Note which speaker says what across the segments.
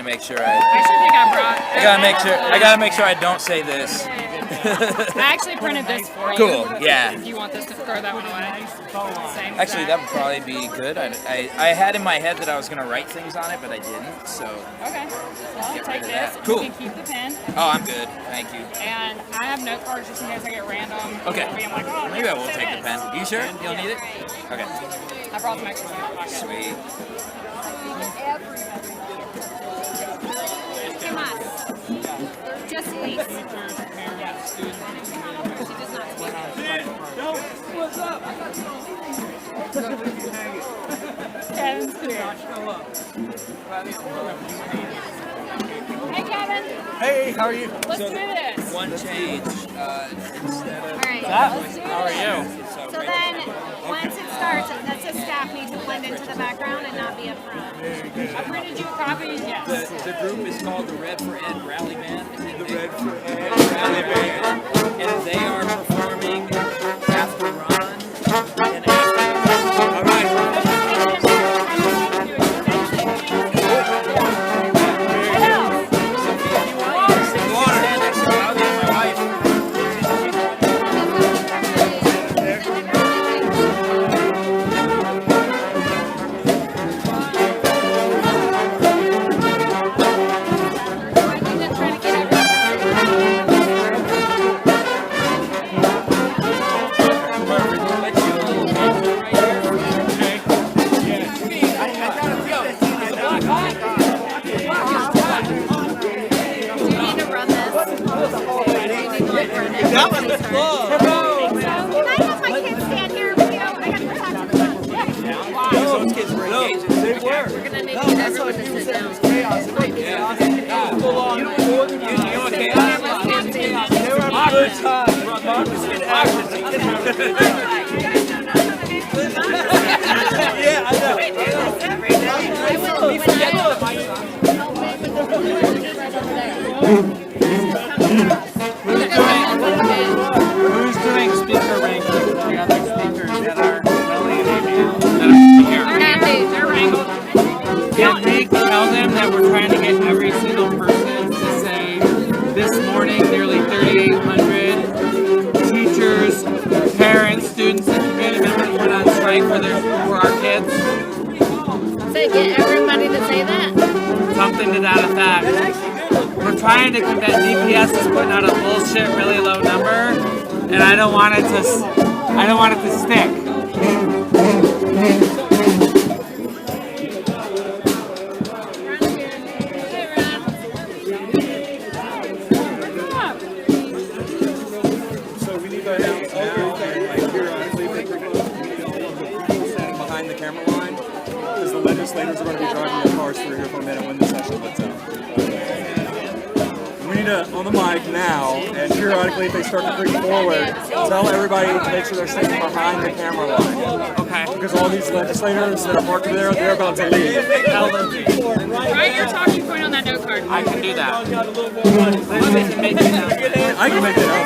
Speaker 1: make sure
Speaker 2: I should think I brought.
Speaker 1: I gotta make sure I don't say this.
Speaker 2: I actually printed this for you.
Speaker 1: Cool. Yeah.
Speaker 2: If you want this to throw that one away. Same
Speaker 1: Actually, that
Speaker 2: exact.
Speaker 1: would probably be good. I had in my head that I was gonna write things on it, but I didn't. So.
Speaker 2: Okay. Well,
Speaker 1: Get
Speaker 2: take
Speaker 1: rid of
Speaker 2: this.
Speaker 1: that. Cool.
Speaker 2: You can keep the pen.
Speaker 1: Oh, I'm good. Thank you.
Speaker 2: And I have note cards just in case I get random.
Speaker 1: Okay.
Speaker 2: I'm like, oh,
Speaker 1: Maybe I will
Speaker 2: say
Speaker 1: take the
Speaker 2: this.
Speaker 1: pen. You sure? You'll need it? Okay.
Speaker 2: I brought some extras in my pocket.
Speaker 1: Sweet.
Speaker 3: Come on. Just please. She does not speak.
Speaker 4: What's up?
Speaker 2: Kevin's here. Hey, Kevin.
Speaker 4: Hey, how are you?
Speaker 2: Let's do this.
Speaker 1: One change instead of.
Speaker 3: All right.
Speaker 2: Let's do
Speaker 4: How are
Speaker 2: it.
Speaker 4: you?
Speaker 3: So then, once it starts, that's a staff needs to blend into the background and not be up front.
Speaker 2: I printed you a copy. Yes.
Speaker 1: The group is called the Red for Ed Rally Band.
Speaker 4: The Red for Ed
Speaker 1: Rally Band, and they are performing after Ron and after. All right.
Speaker 4: That was the club.
Speaker 3: Can I have my kids stand here with you? I got to talk to them.
Speaker 1: Those kids were engaged.
Speaker 4: They were.
Speaker 3: We're going to need everyone to sit down.
Speaker 1: You know what chaos?
Speaker 4: They were having a good time. Yeah, I know.
Speaker 5: Who's doing speaker ranking? The other speakers that are Lily and Adrian that are here.
Speaker 2: They're wrangled.
Speaker 5: Can we tell them that we're trying to get every single person to say this morning nearly 3,800 teachers, parents, students, and community members went on strike for our kids?
Speaker 3: So get everybody to say that?
Speaker 5: Something to that effect. We're trying to combat DPS is putting out a bullshit really low number, and I don't want it to stick.
Speaker 4: So we need to announce now, like periodically, that we're going to need all of the people standing behind the camera line, because the legislators are going to be driving their cars through here for a minute when the session lets out. We need to, on the mic now, and periodically if they start to creep forward, tell everybody to make sure they're standing behind the camera line.
Speaker 5: Okay.
Speaker 4: Because all these legislators that are parked over there, they're about to leave.
Speaker 2: Write your talking point on that note card.
Speaker 5: I can do that. Let's make it happen.
Speaker 4: I can make it out.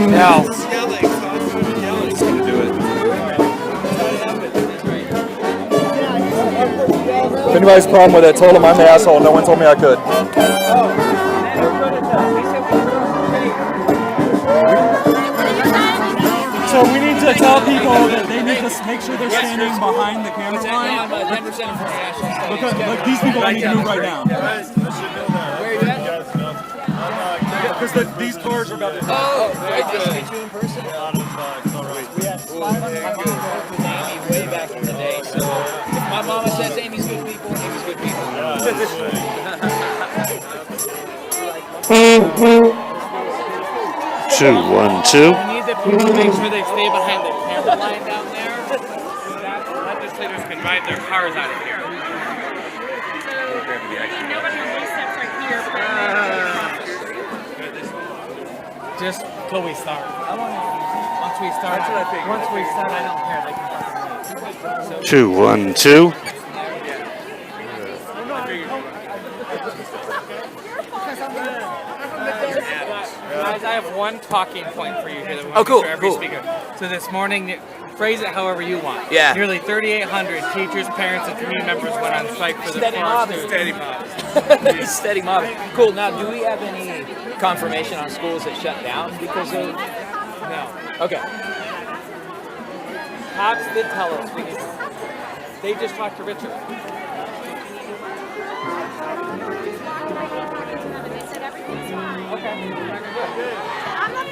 Speaker 5: Yeah.
Speaker 4: It's going to do it. If anybody's a problem with it, tell them I'm the asshole. No one told me I could. So we need to tell people that they need to make sure they're standing behind the camera line. Look, these people need to move right now.
Speaker 1: Where are you at?
Speaker 4: Because these cars are about to.
Speaker 1: Oh, great. Nice to meet you in person. We had 500 with Amy way back in the day. So if my mama says Amy's good people, Amy's good people.
Speaker 6: 2 1 2.
Speaker 5: We need the people to make sure they stay behind the camera line down there. So that legislators can drive their cars out of here.
Speaker 2: Nobody really steps right here.
Speaker 5: Just till we start. Once we start, I don't care. They can fucking leave.
Speaker 6: 2 1 2.
Speaker 5: Guys, I have one talking point for you here that we
Speaker 1: Oh,
Speaker 5: want to
Speaker 1: cool,
Speaker 5: make sure every
Speaker 1: cool.
Speaker 5: speaker. So this morning, phrase it however you want.
Speaker 1: Yeah.
Speaker 5: Nearly 3,800 teachers, parents, and community members went on strike for the
Speaker 1: Steady mob.
Speaker 4: Steady mob.
Speaker 1: Steady mob. Cool. Now, do we have any confirmation on schools that shut down because of?
Speaker 5: No.
Speaker 1: Okay.
Speaker 5: Cops did tell us we need. They just talked to Richard.
Speaker 3: They said everything's fine.
Speaker 5: Okay.
Speaker 3: I'm not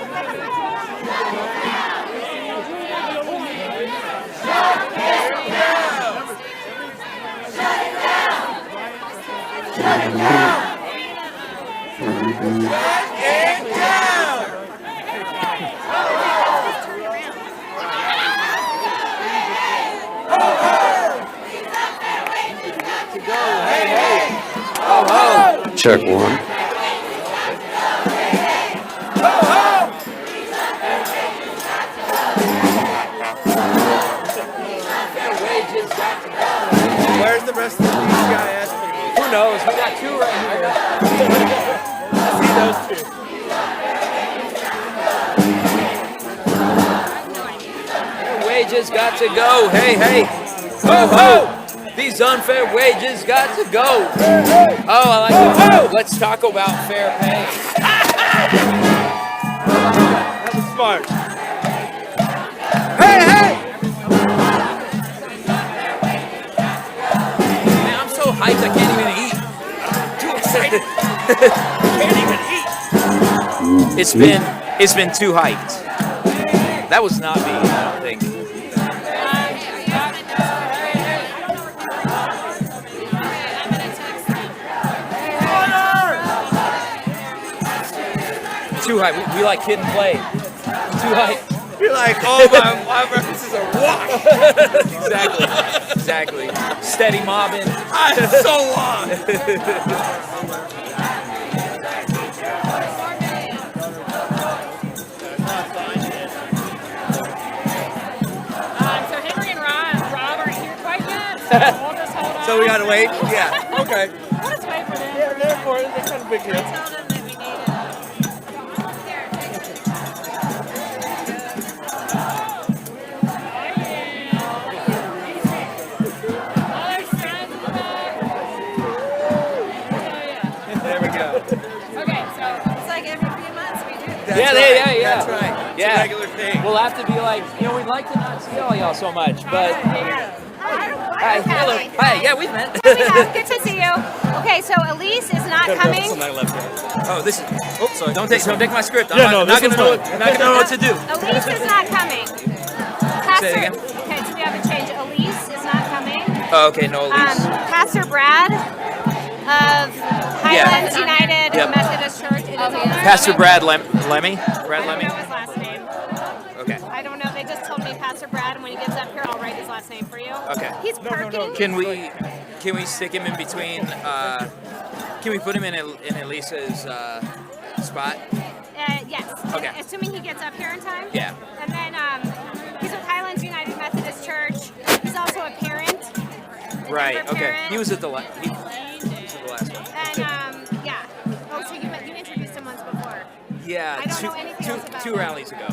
Speaker 6: Check one.
Speaker 4: Where's the rest of these guys?
Speaker 1: Who knows? We got two right here.
Speaker 4: See those two.
Speaker 1: Wages got to go. Hey, hey. Ho, ho. These unfair wages got to go. Oh, I like it. Let's talk about fair pay.
Speaker 4: That was smart.
Speaker 1: Hey, hey. Man, I'm so hyped I can't even eat. Too excited. Can't even eat. It's been too hyped. That was not me, I don't think. Too hype. We like kid and play. Too hype.
Speaker 4: You're like, oh, my references are wash.
Speaker 1: Exactly. Steady mobbing.
Speaker 4: I'm so long.
Speaker 2: So Henry and Rob aren't here quite yet, so we'll just hold on.
Speaker 4: So we gotta wait? Yeah. Okay.
Speaker 2: We'll just wait for them.
Speaker 4: Yeah, they're important. They're kind of big deal.
Speaker 3: tell them that we need it. Here, take it.
Speaker 4: There we go.
Speaker 2: Okay, so
Speaker 3: It's like every few months we do this.
Speaker 4: That's
Speaker 1: Yeah,
Speaker 4: right.
Speaker 1: yeah.
Speaker 4: That's right. It's
Speaker 1: Yeah.
Speaker 4: a regular thing.
Speaker 1: We'll have to be like, we'd like to not see all y'all so much, but
Speaker 3: Hi.
Speaker 1: hello. Hi, yeah, we've met.
Speaker 3: Good to see you. Okay, so Elise is not coming.
Speaker 1: Oh, this is. Oh, sorry. Don't take my script.
Speaker 4: Yeah, no,
Speaker 1: not
Speaker 4: this
Speaker 1: gonna
Speaker 4: is
Speaker 1: know. Not gonna know what to do.
Speaker 3: Elise is not coming.
Speaker 1: Say it again.
Speaker 3: Okay, so we have a change. Elise is not coming.
Speaker 1: Oh, okay, no, Elise.
Speaker 3: Pastor Brad of Highlands United
Speaker 1: Yep.
Speaker 3: Methodist Church. It is on there.
Speaker 1: Pastor Brad Lemmy. Brad
Speaker 3: I don't
Speaker 1: Lemmy.
Speaker 3: know his last name.
Speaker 1: Okay.
Speaker 3: I don't know. They just told me Pastor Brad, and when he gets up here, I'll write his last name for you.
Speaker 1: Okay.
Speaker 3: He's parking.
Speaker 1: Can we stick him in between? Can we put him in Elisa's spot?
Speaker 3: Yes.
Speaker 1: Okay.
Speaker 3: Assuming he gets up here in time.
Speaker 1: Yeah.
Speaker 3: And then he's with Highlands United Methodist Church. He's also a parent.
Speaker 1: Right.
Speaker 3: Denver
Speaker 1: Okay.
Speaker 3: parent.
Speaker 1: He was at the last one.
Speaker 3: And yeah. Oh, so you introduced him once before.
Speaker 1: Yeah.
Speaker 3: I don't know anything else about
Speaker 1: two
Speaker 3: him.
Speaker 1: rallies ago.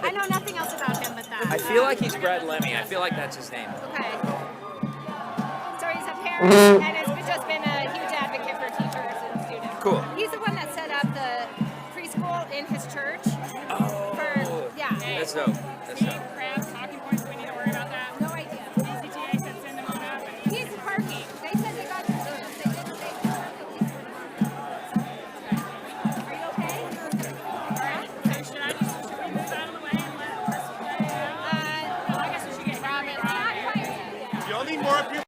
Speaker 3: I know nothing else about him but that.
Speaker 1: I feel like he's Brad Lemmy. I feel like that's his name.
Speaker 3: Okay. So he's a parent and has just been a huge advocate for teachers and students.
Speaker 1: Cool.
Speaker 3: He's the one that set up the preschool in his church.
Speaker 1: Oh.
Speaker 3: Yeah.
Speaker 1: That's dope. That's dope.
Speaker 2: crabs, talking points, we need to worry about that.
Speaker 3: No idea.
Speaker 2: DCTA said send them on up.
Speaker 3: He's parking. They said they got. Are you okay?
Speaker 2: So should we move out of the way and let Chris play? Well, I guess we should get Rob in.
Speaker 4: Y'all need more up here.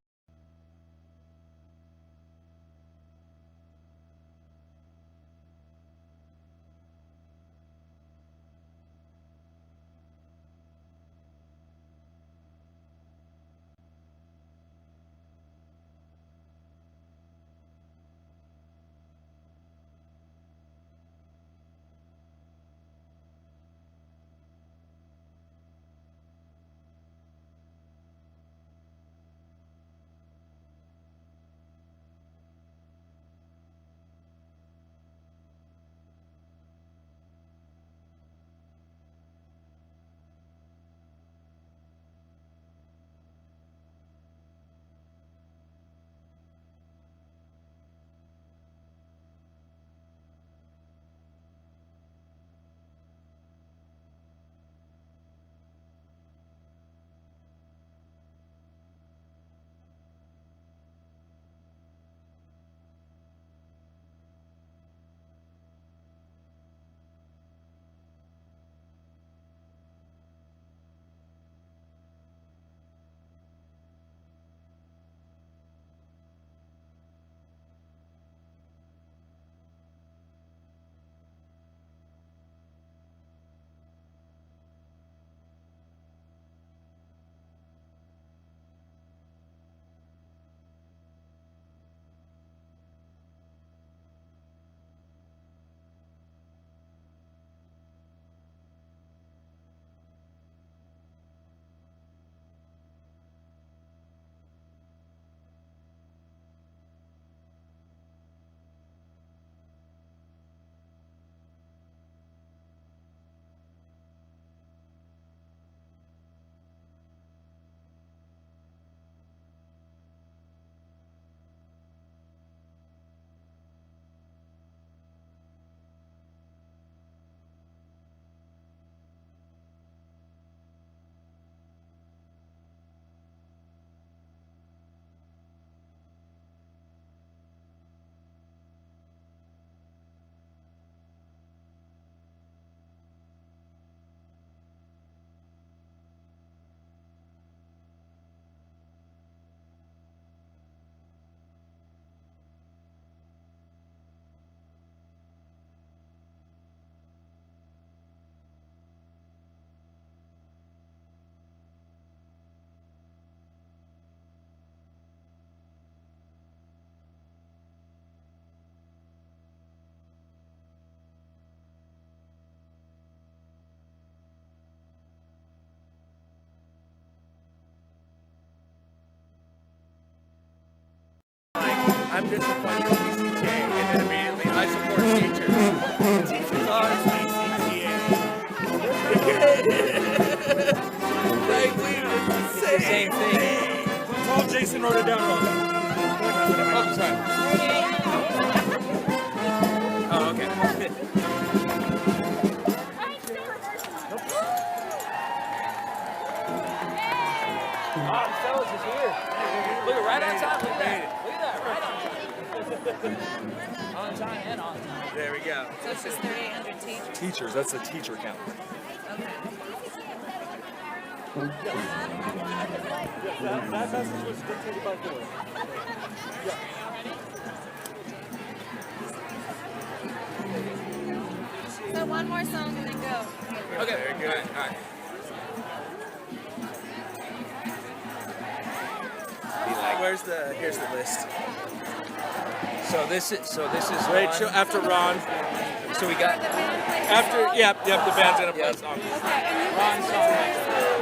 Speaker 7: I'm disappointed in BCTA, and then immediately I support teachers. Teachers are BCTA. Right leaders,
Speaker 1: Same thing.
Speaker 4: Oh, Jason wrote it down wrong.
Speaker 1: Oh, sorry. Oh, okay. Fellas is here. Look at right on time. Look at that. Look at that. Right on time. On time and on time.
Speaker 7: There we go.
Speaker 2: So it's just 3,800 teachers.
Speaker 4: Teachers, that's the teacher count. That message was dictated by Bill.
Speaker 2: So one more song and then go.
Speaker 1: Okay.
Speaker 7: Very good.
Speaker 1: All right.
Speaker 7: Here's the list.
Speaker 1: So this is
Speaker 7: Rachel,
Speaker 1: one.
Speaker 7: after Ron.
Speaker 1: So we got
Speaker 7: After, yep, the band's gonna play a song.
Speaker 1: Ron's song.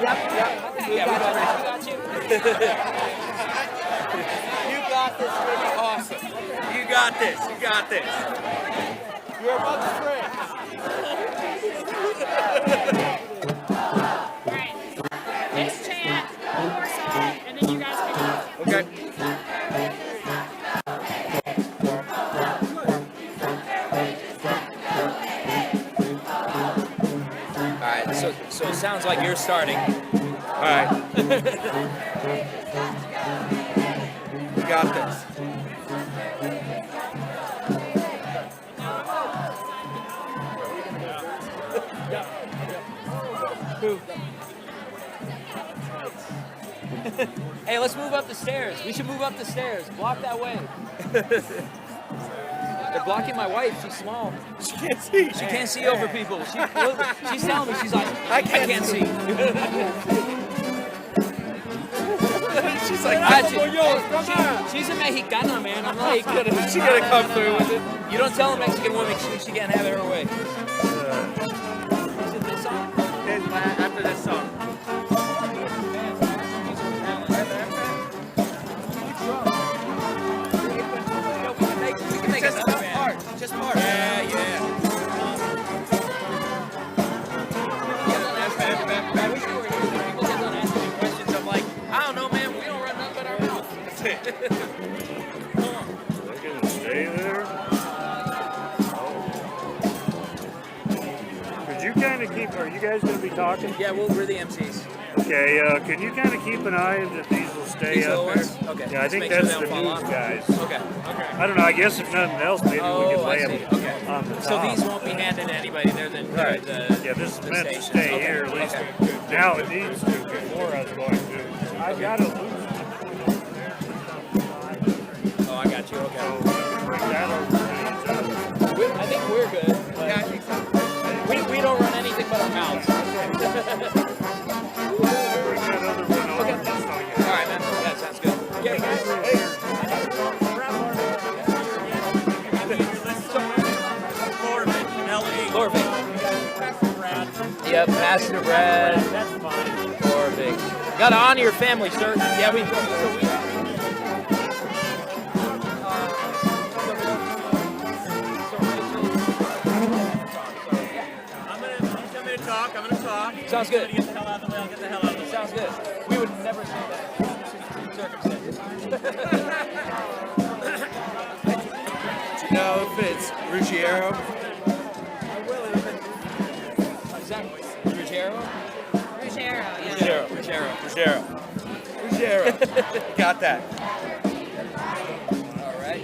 Speaker 7: Yep.
Speaker 1: Yeah, we got you.
Speaker 7: You got this, baby. Awesome. You got this. You're about to friend.
Speaker 2: All right. Let's chant one more song and then you guys can go.
Speaker 7: Okay.
Speaker 1: All right. So it sounds like you're starting.
Speaker 7: All right. You got this.
Speaker 1: Hey, let's move up the stairs. We should move up the stairs. Block that way. They're blocking my wife. She's small.
Speaker 7: She can't see.
Speaker 1: She can't see over people. She's telling me, she's like, I can't see.
Speaker 7: She's like,
Speaker 1: She's a Mexicana, man. I'm like,
Speaker 7: she gonna come through with it.
Speaker 1: you don't tell a Mexican woman she can't have it her way. Is it this song?
Speaker 7: After this song.
Speaker 1: We can make
Speaker 7: Just
Speaker 1: another band.
Speaker 7: part. Just part.
Speaker 1: Yeah. People get done asking me questions. I'm like, I don't know, man. We don't run nothing but our mouth.
Speaker 8: They're gonna stay there? Could you kind of keep, are you guys gonna be talking?
Speaker 1: Yeah, we're the MCs.
Speaker 8: Okay, can you kind of keep an eye that these will stay
Speaker 1: These
Speaker 8: up
Speaker 1: little
Speaker 8: there?
Speaker 1: ones? Okay.
Speaker 8: Yeah, I
Speaker 1: Just
Speaker 8: think
Speaker 1: make sure
Speaker 8: that's
Speaker 1: they
Speaker 8: the
Speaker 1: don't fall
Speaker 8: news
Speaker 1: off.
Speaker 8: guys.
Speaker 1: Okay.
Speaker 8: I don't know, I guess if nothing else, maybe we can lay them on the top.
Speaker 1: So these won't be handed to anybody. They're the
Speaker 8: Right.
Speaker 1: the
Speaker 8: Yeah, this is
Speaker 1: the
Speaker 8: meant to
Speaker 1: stations.
Speaker 8: stay
Speaker 1: Okay.
Speaker 8: here, at least
Speaker 1: Okay.
Speaker 8: now it needs to. Before I was going to. I gotta lose it.
Speaker 1: Oh, I got you. Okay.
Speaker 8: So, bring that over to
Speaker 1: I think we're good. But
Speaker 7: Yeah, I think so.
Speaker 1: we don't run anything but our mouths.
Speaker 8: bring that other one over.
Speaker 1: Okay.
Speaker 8: Just so you
Speaker 1: All right, man. That sounds good. Yeah, Lorvik. Yep, Master Brad.
Speaker 8: That's fine.
Speaker 1: Lorvik. Got to honor your family, sir. Yeah, we.
Speaker 7: I'm gonna talk.
Speaker 1: Sounds good.
Speaker 7: Get the hell out of the way. I'll get the hell out of the way.
Speaker 1: Sounds good. We would never say that. Circumstances.
Speaker 7: Do you know if it's Ruggiero?
Speaker 1: Is that Ruggiero?
Speaker 2: Ruggiero, yeah.
Speaker 7: Ruggiero. Got that.
Speaker 1: All right.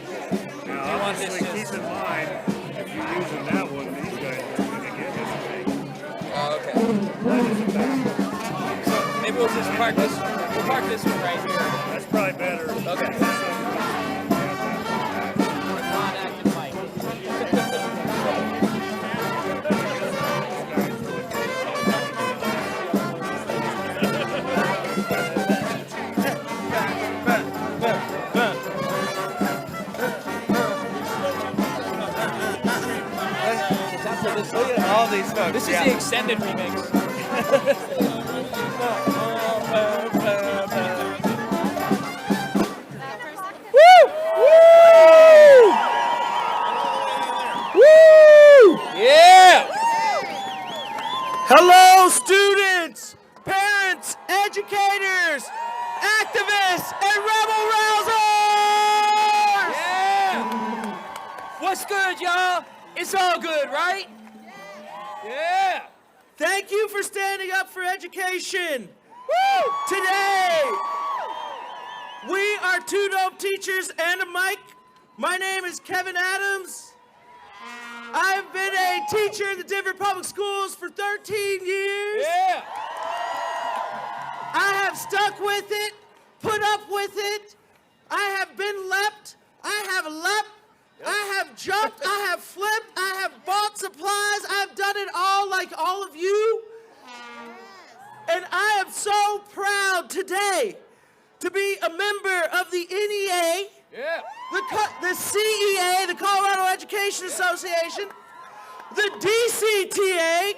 Speaker 8: Now,
Speaker 1: You want this
Speaker 8: obviously,
Speaker 1: just-
Speaker 8: keep in mind, if you're using that one, these guys are gonna get this thing.
Speaker 1: Oh, okay. So maybe we'll just park this. We'll park this one right here.
Speaker 8: That's probably better.
Speaker 1: Okay. Non-active mic.
Speaker 7: Look at all these folks.
Speaker 1: This is the extended remix.
Speaker 2: Woo!
Speaker 9: educators, activists, and rebel rousers!
Speaker 1: Yeah! What's good, y'all? It's all good, right? Yeah!
Speaker 9: Thank you for standing up for education. Woo! Today, we are two dope teachers and a mic. My name is Kevin Adams. I've been a teacher in the Denver Public Schools for 13 years.
Speaker 1: Yeah!
Speaker 9: I have stuck with it, put up with it. I have been leapt. I have leapt. I have jumped. I have flipped. I have bought supplies. I've done it all like all of you. And I am so proud today to be a member of the NEA, the CEA, the Colorado Education Association, the DCTA,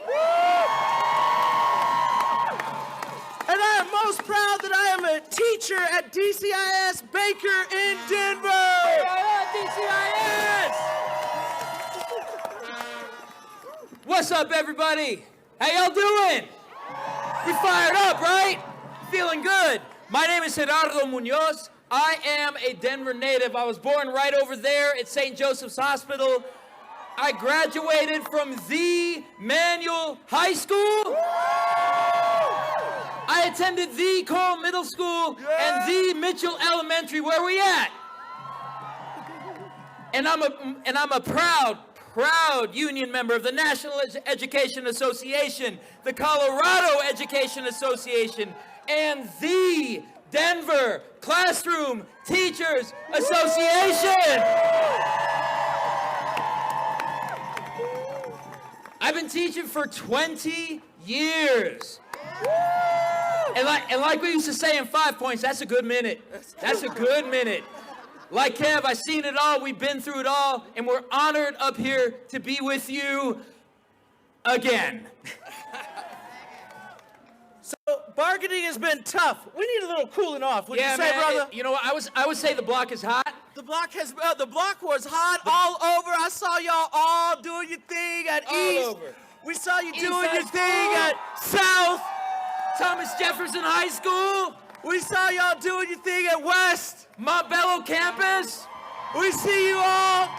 Speaker 9: and I am most proud that I am a teacher at DCIS Baker in Denver.
Speaker 1: DCIS! What's up, everybody? How y'all doing? We fired up, right? Feeling good. My name is Gerardo Munoz. I am a Denver native. I was born right over there at St. Joseph's Hospital. I graduated from the Manual High School. I attended the Cole Middle School and the Mitchell Elementary. Where we at? And I'm a proud union member of the National Education Association, the Colorado Education Association, and the Denver Classroom Teachers Association. I've been teaching for 20 years. And like we used to say in 5 points, that's a good minute. That's a good minute. Like Kev, I've seen it all, we've been through it all, and we're honored up here to be with you again.
Speaker 9: So bargaining has been tough. We need a little cooling off. Would you say,
Speaker 1: man,
Speaker 9: brother?
Speaker 1: you know what? I would say the block is hot.
Speaker 9: The block was hot all over. I saw y'all all doing your thing at East.
Speaker 1: Over.
Speaker 9: We saw you doing
Speaker 1: East
Speaker 9: your
Speaker 1: High
Speaker 9: thing
Speaker 1: School.
Speaker 9: at South.
Speaker 1: Thomas Jefferson High School.
Speaker 9: We saw y'all doing your thing at West.
Speaker 1: Montbello campus.
Speaker 9: We see you all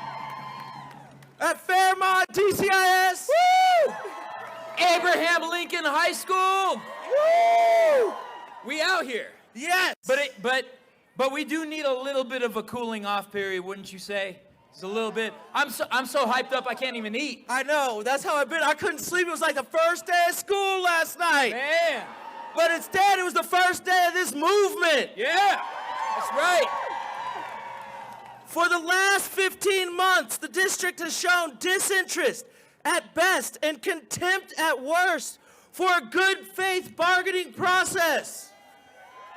Speaker 9: at Fairmont DCIS.
Speaker 1: Woo! Abraham Lincoln High School.
Speaker 9: Woo!
Speaker 1: We out here.
Speaker 9: Yes.
Speaker 1: But we do need a little bit of a cooling off period, wouldn't you say? Just a little bit. I'm so hyped up I can't even eat.
Speaker 9: I know. That's how I've been. I couldn't sleep. It was like the first day of school last night.
Speaker 1: Man.
Speaker 9: But instead, it was the first day of this movement.
Speaker 1: Yeah. That's right.
Speaker 9: For the last 15 months, the district has shown disinterest at best and contempt at worst for a good faith bargaining process.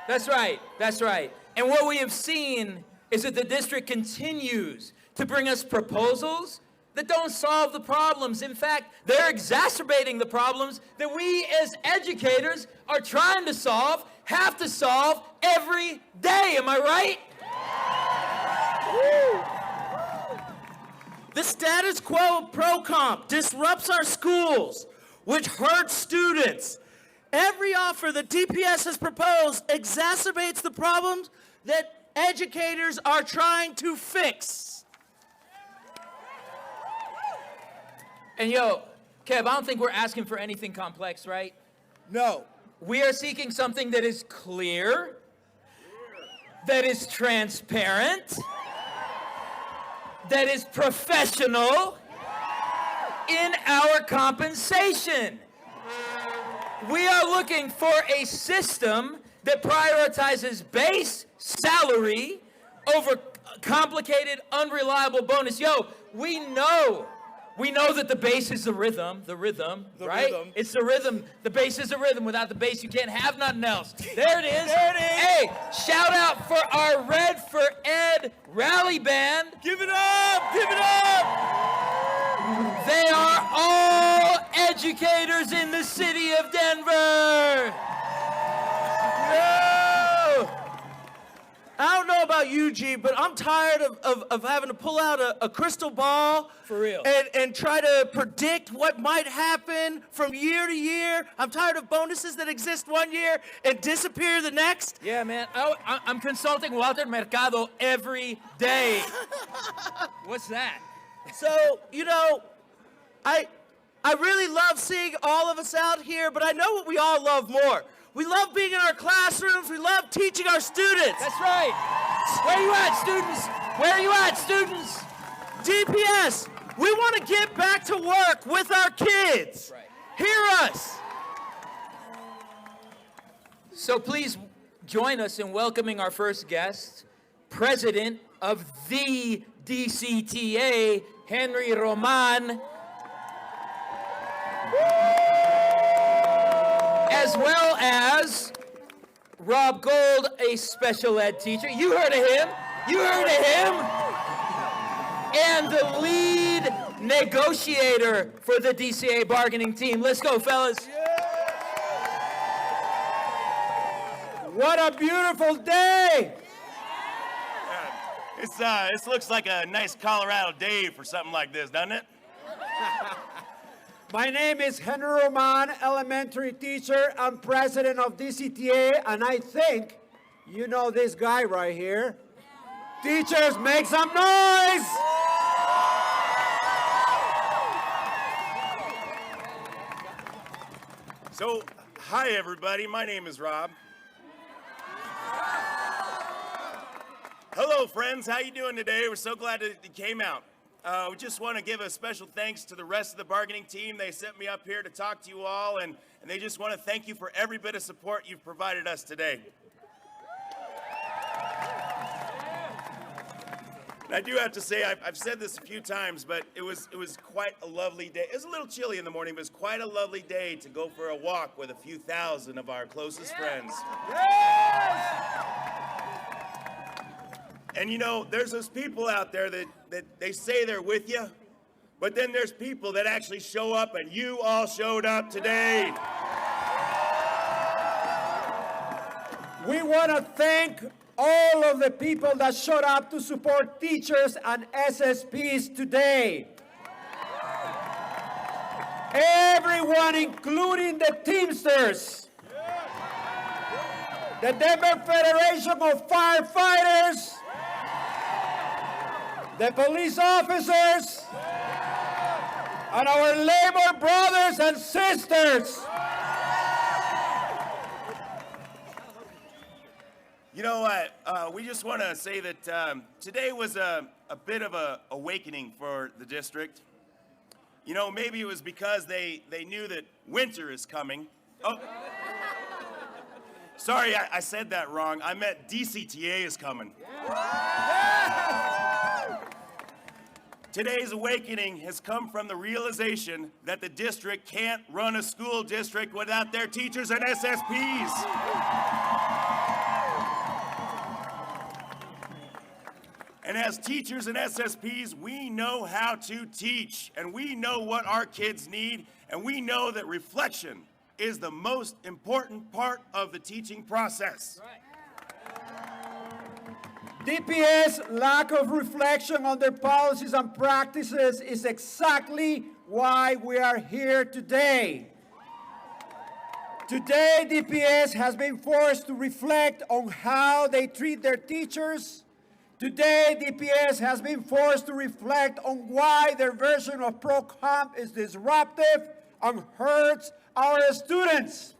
Speaker 1: That's right. That's right. And what we have seen is that the district continues to bring us proposals that don't solve the problems. In fact, they're exacerbating the problems that we as educators are trying to solve, have to solve every day. Am I right?
Speaker 9: The status quo of pro-comp disrupts our schools, which hurts students. Every offer that DPS has proposed exacerbates the problems that educators are trying to fix.
Speaker 1: And yo, Kev, I don't think we're asking for anything complex, right?
Speaker 9: No.
Speaker 1: We are seeking something that is clear, that is transparent, that is professional in our compensation. We are looking for a system that prioritizes base salary over complicated, unreliable bonus. Yo, we know that the bass is the rhythm, right?
Speaker 9: Rhythm.
Speaker 1: It's the rhythm. The bass is the rhythm. Without the bass, you can't have nothing else. There it is.
Speaker 9: There it is.
Speaker 1: Hey, shout out for our Red for Ed rally band.
Speaker 9: Give it up! Give it up!
Speaker 1: They are all educators in the city of Denver.
Speaker 9: No! I don't know about about you, G, but I'm tired of having to pull out a crystal ball.
Speaker 1: For real.
Speaker 9: And try to predict what might happen from year to year. I'm tired of bonuses that exist one year and disappear the next.
Speaker 1: Yeah, man. I'm consulting Walter Mercado every day. What's that?
Speaker 9: So, you know, I really love seeing all of us out here, but I know what we all love more. We love being in our classrooms. We love teaching our students.
Speaker 1: That's right. Where are you at, students? Where are you at, students?
Speaker 9: DPS, we want to get back to work with our kids.
Speaker 1: Right.
Speaker 9: Hear us.
Speaker 1: So please join us in welcoming our first guest, President of the DCTA, Henry Roman, as well as Rob Gold, a special ed teacher. You heard of him. You heard of him. And the lead negotiator for the DCA bargaining team. Let's go, fellas.
Speaker 9: What a beautiful day.
Speaker 7: This looks like a nice Colorado day for something like this, doesn't it?
Speaker 10: My name is Henry Roman, elementary teacher. I'm president of DCTA, and I think you know this guy right here. Teachers, make some noise!
Speaker 7: So, hi everybody, my name is Rob. Hello friends, how you doing today? We're so glad that you came out. We just want to give a special thanks to the rest of the bargaining team. They sent me up here to talk to you all, and they just want to thank you for every bit of support you've provided us today. And I do have to say, I've said this a few times, but it was quite a lovely day. It was a little chilly in the morning, but it was quite a lovely day to go for a walk with a few thousand of our closest friends. And you know, there's those people out there that they say they're with you, but then there's people that actually show up, and you all showed up today.
Speaker 10: We want to thank all of the people that showed up to support teachers and SSPs today. Everyone, including the Teamsters, the Denver Federation of Firefighters, the police officers, and our labor brothers and sisters.
Speaker 7: You know what? We just want to say that today was a bit of an awakening for the district. You know, maybe it was because they knew that winter is coming. Oh, sorry, I said that wrong. I meant DCTA is coming. Today's awakening has come from the realization that the district can't run a school district without their teachers and SSPs. And as teachers and SSPs, we know how to teach, and we know what our kids need, and we know that reflection is the most important part of the teaching process.
Speaker 10: DPS lack of reflection on their policies and practices is exactly why we are here today. Today, DPS has been forced to reflect on how they treat their teachers. Today, DPS has been forced to reflect on why their version of pro-comp is disruptive and hurts our students.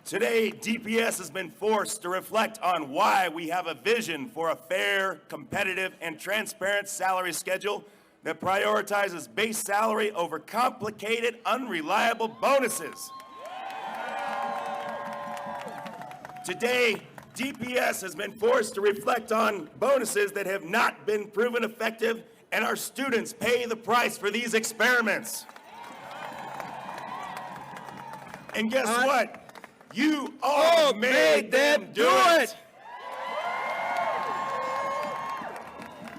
Speaker 7: Today, DPS has been forced to reflect on why we have a vision for a fair, competitive, and transparent salary schedule that prioritizes base salary over complicated, unreliable bonuses. Today, DPS has been forced to reflect on bonuses that have not been proven effective, and our students pay the price for these experiments. And guess what? You all made them do it!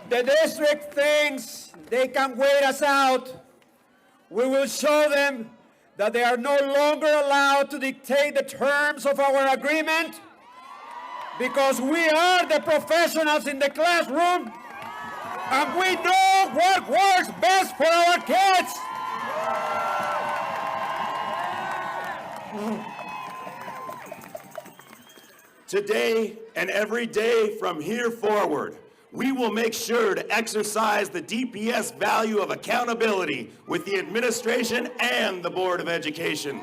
Speaker 10: The district thinks they can wait us out. We will show them that they are no longer allowed to dictate the terms of our agreement because we are the professionals in the classroom and we know what works best for our kids.
Speaker 7: Today and every day from here forward, we will make sure to exercise the DPS value of accountability with the administration and the Board of Education.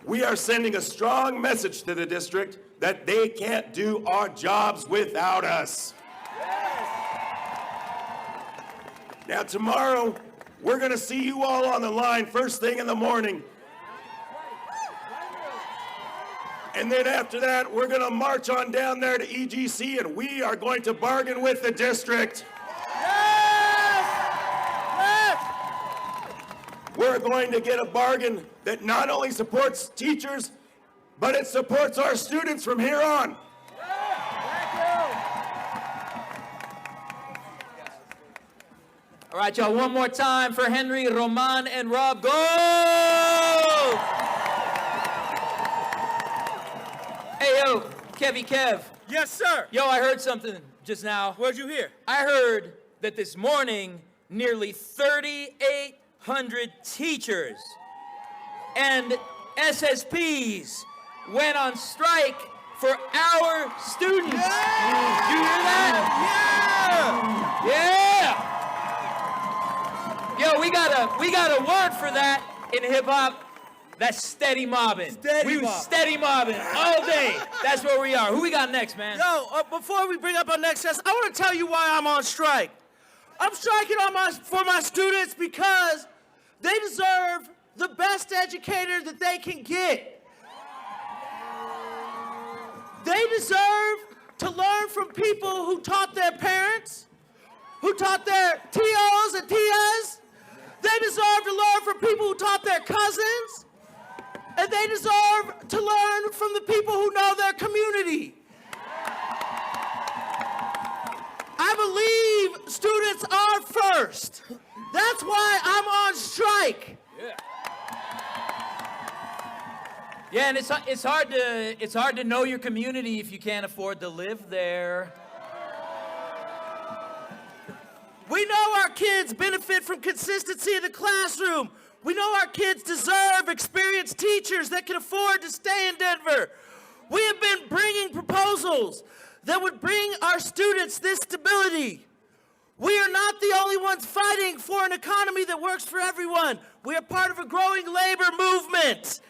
Speaker 7: We are sending a strong message to the district that they can't do our jobs without us. Now tomorrow, we're going to see you all on the line first thing in the morning. And then after that, we're going to march on down there to EGC and we are going to bargain with the district. We're going to get a bargain that not only supports teachers, but it supports our students from here on.
Speaker 1: All right, y'all, one more time for Henry, Roman, and Rob. Go! Hey, yo, Kev.
Speaker 9: Yes, sir.
Speaker 1: Yo, I heard something just now.
Speaker 9: What'd you hear?
Speaker 1: I heard that this morning, nearly 3,800 teachers and SSPs went on strike for our students. Yeah! You hear that? Yeah! Yo, we got a word for that in hip hop. That's steady mobbing. Steady mobbing all day. That's where we are. Who we got next, man?
Speaker 9: Yo, before we bring up our next guest, I want to tell you why I'm on strike. I'm striking for my students because they deserve the best educator that they can get. They deserve to learn from people who taught their parents, who taught their TOs and TIs. They deserve to learn from people who taught their cousins. And they deserve to learn from the people who know their community. I believe students are first. That's why I'm on strike.
Speaker 1: Yeah, and it's hard to know your community if you can't afford to live there.
Speaker 9: We know our kids benefit from consistency in the classroom. We know our kids deserve experienced teachers that can afford to stay in Denver. We have been bringing proposals that would bring our students this stability. We are not the only ones fighting for an economy that works for everyone. We are part of a growing labor movement.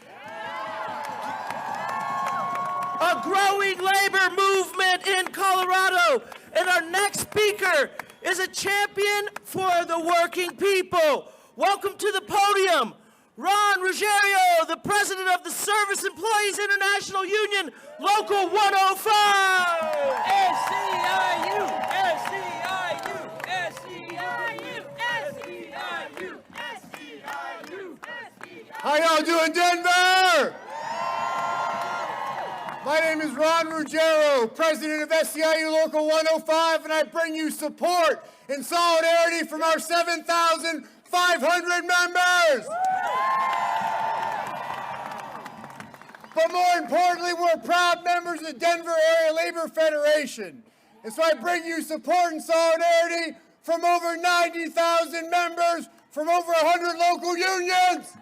Speaker 9: A growing labor movement in Colorado. And our next speaker is a champion for the working people. Welcome to the podium, Ron Ruggiero, the president of the Service Employees International Union, Local 105. SEIU.
Speaker 10: How y'all doing, Denver? My name is Ron Ruggiero, president of SEIU Local 105, and I bring you support and solidarity from our 7,500 members. But more importantly, we're proud members of the Denver Area Labor Federation. And so I bring you support and solidarity from over 90,000 members from over 100 local unions.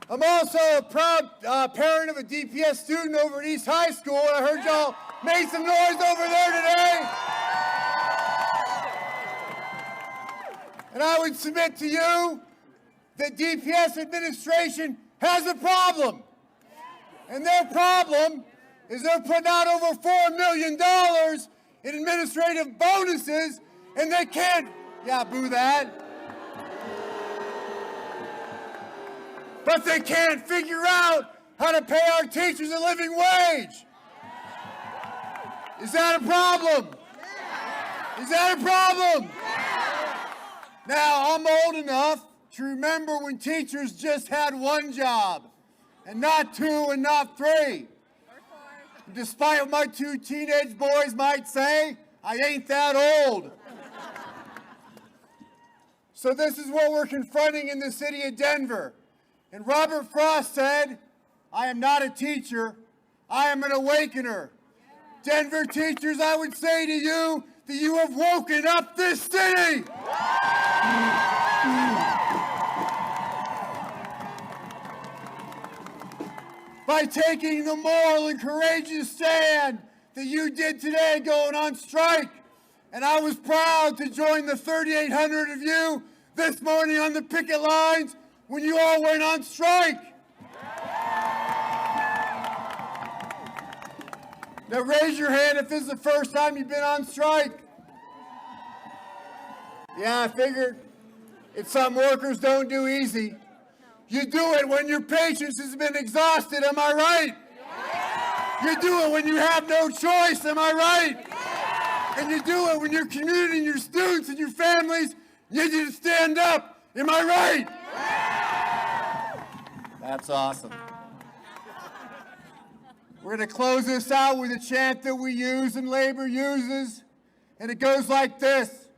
Speaker 10: I'm also a proud parent of a DPS student over at East High School, and I heard y'all made some noise over there today. And I would submit to you that DPS administration has a problem. And their problem is they're putting out over $4 million in administrative bonuses, and they can't, boo that. But they can't figure out how to pay our teachers a living wage. Is that a problem? Is that a problem? Now, I'm old enough to remember when teachers just had one job, and not two and not three. Despite what my two teenage boys might say, I ain't that old. So this is what we're confronting in the city of Denver. And Robert Frost said, I am not a teacher, I am an awakener. Denver teachers, I would say to you that you have woken up this city. By taking the moral and courageous stand that you did today going on strike. And I was proud to join the 3,800 of you this morning on the picket lines when you all went on strike. Now raise your hand if this is the first time you've been on strike. Yeah, I figured it's something workers don't do easy. You do it when your patience has been exhausted, am I right? You do it when you have no choice, am I right? And you do it when your community and your students and your families need you to stand up, am I right? That's awesome. We're going to close this out with a chant that we use and labor uses, and it goes like this.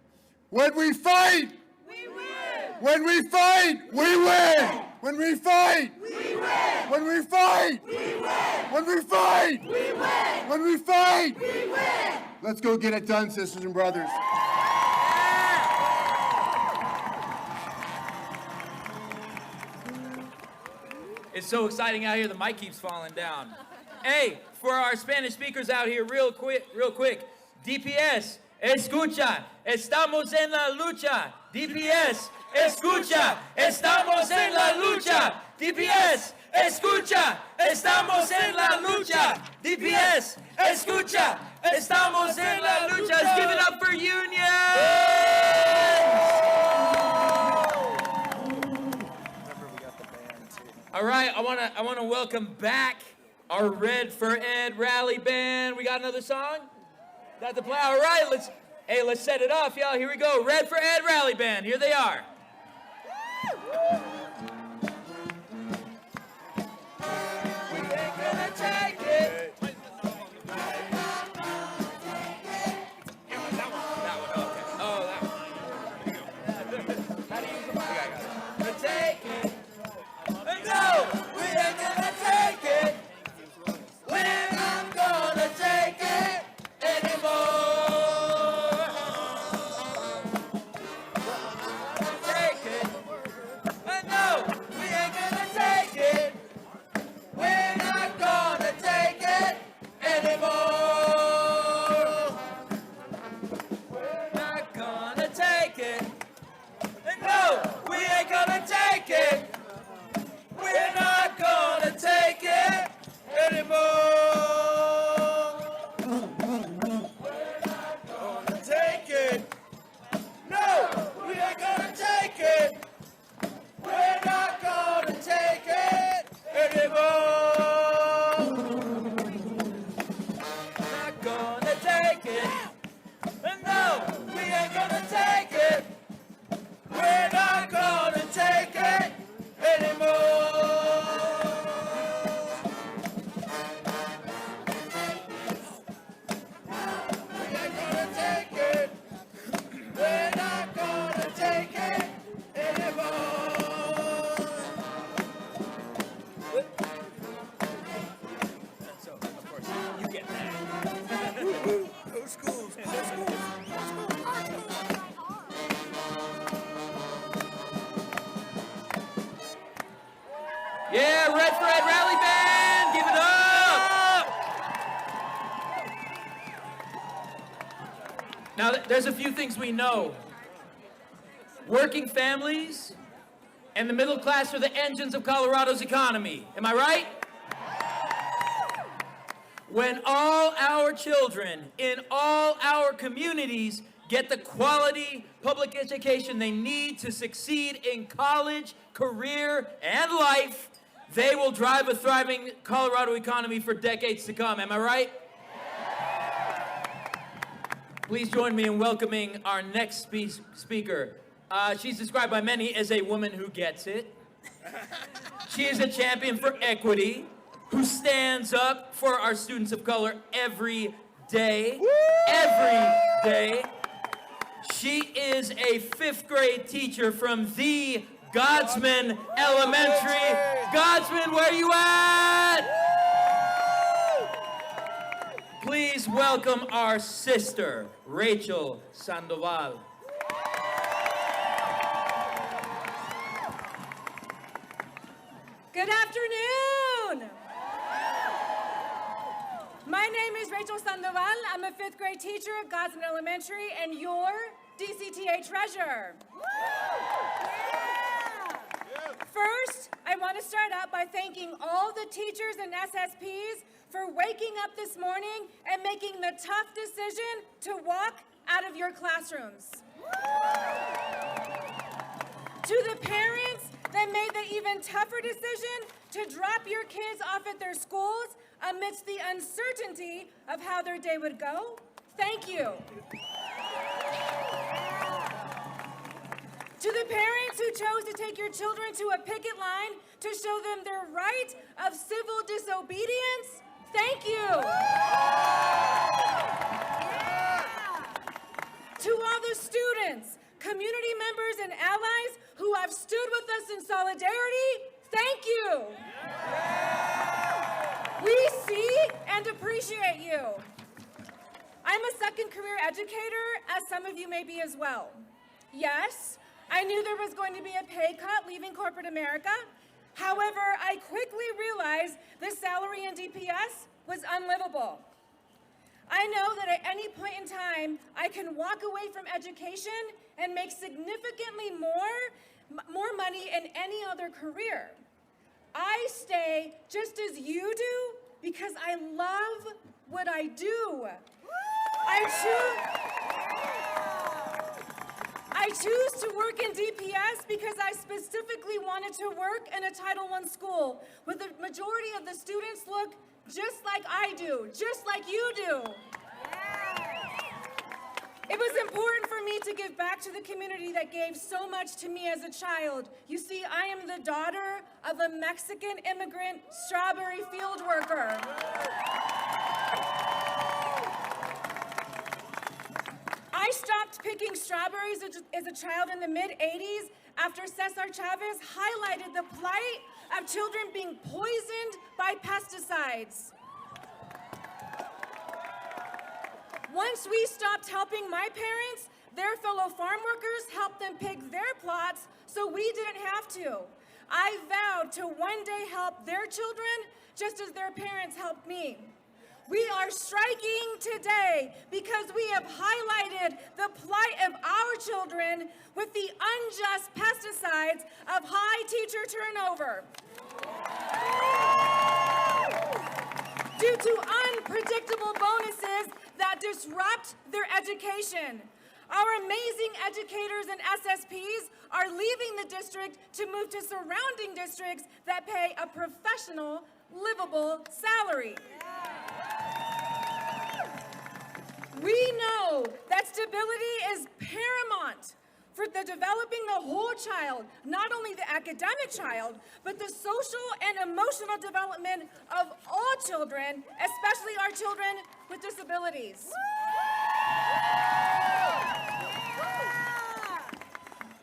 Speaker 10: When we fight, we win. When we fight, we win. When we fight, we win. When we fight, we win. When we fight, we win. When we fight, we win. Let's go get it done, sisters and brothers.
Speaker 1: It's so exciting out here, the mic keeps falling down. Hey, for our Spanish speakers out here, real quick. DPS, escucha, estamos en la lucha. DPS, escucha, estamos en la lucha. DPS, escucha, estamos en la lucha. DPS, escucha, estamos en la lucha. Let's give it up for unions! All right, I want to welcome back our Red for Ed rally band. We got another song? Got the play. All right, let's set it off, y'all. Here we go. Red for Ed rally band. Here they are. We ain't gonna take it. That one. Okay. Oh, that one. How do you use the mic? Gonna take it. No, we ain't gonna take it. We're not gonna take it anymore. Take it. No, we ain't gonna take it. We're not gonna take it anymore. We're not gonna take it. No, we ain't gonna take it. We're not gonna take it anymore. We're not gonna take it. No, we ain't gonna take it. We're not gonna take it anymore. Not gonna take it. No, we ain't gonna take it. We're not gonna take it anymore. We ain't gonna take it. We're not gonna take it anymore. So, of course, you get that. Go schools. Yeah, Red for Ed Rally Band, give it up! Now, there's a few things we know. Working families and the middle class are the engines of Colorado's economy. Am I right? When all our children in all our communities get the quality public education they need to succeed in college, career, and life, they will drive a thriving Colorado economy for decades to come. Am I right? Please join me in welcoming our next speaker. She's described by many as a woman who gets it. She is a champion for equity, who stands up for our students of color every day. Every day. She is a 5th grade teacher from the Godsman Elementary. Godsman, where you at? Please welcome our sister, Rachel Sandoval.
Speaker 11: Good afternoon. My name is Rachel Sandoval. I'm a 5th grade teacher at Godsman Elementary and your DCTA treasurer. First, I want to start out by thanking all the teachers and SSPs for waking up this morning and making the tough decision to walk out of your classrooms. To the parents that made the even tougher decision to drop your kids off at their schools amidst the uncertainty of how their day would go, thank you. To the parents who chose to take your children to a picket line to show them their right of civil disobedience, thank you. To all the students, community members, and allies who have stood with us in solidarity, thank you. We see and appreciate you. I'm a second career educator, as some of you may be as well. Yes, I knew there was going to be a pay cut leaving corporate America. However, I quickly realized the salary in DPS was unlivable. I know that at any point in time, I can walk away from education and make significantly more money in any other career. I stay just as you do because I love what I do. I choose to work in DPS because I specifically wanted to work in a Title I school where the majority of the students look just like I do, just like you do. It was important for me to give back to the community that gave so much to me as a child. You see, I am the daughter of a Mexican immigrant strawberry field worker. I stopped picking strawberries as a child in the mid-'80s after Cesar Chavez highlighted the plight of children being poisoned by pesticides. Once we stopped helping my parents, their fellow farm workers helped them pick their plots so we didn't have to. I vowed to one day help their children just as their parents helped me. We are striking today because we have highlighted the plight of our children with the unjust pesticides of high teacher turnover. Due to unpredictable bonuses that disrupt their education. Our amazing educators and SSPs are leaving the district to move to surrounding districts that pay a professional, livable salary. We know that stability is paramount for the developing the whole child, not only the academic child, but the social and emotional development of all children, especially our children with disabilities.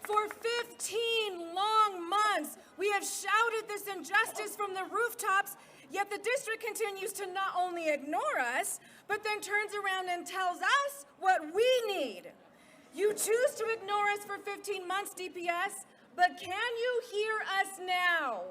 Speaker 11: For 15 long months, we have shouted this injustice from the rooftops, yet the district continues to not only ignore us, but then turns around and tells us what we need. You choose to ignore us for 15 months, DPS, but can you hear us now?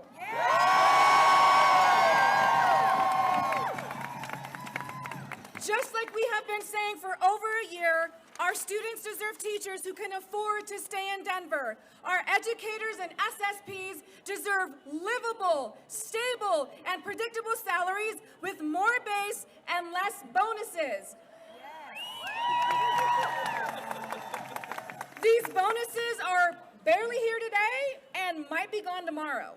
Speaker 11: Just like we have been saying for over a year, our students deserve teachers who can afford to stay in Denver. Our educators and SSPs deserve livable, stable, and predictable salaries with more base and less bonuses. These bonuses are barely here today and might be gone tomorrow.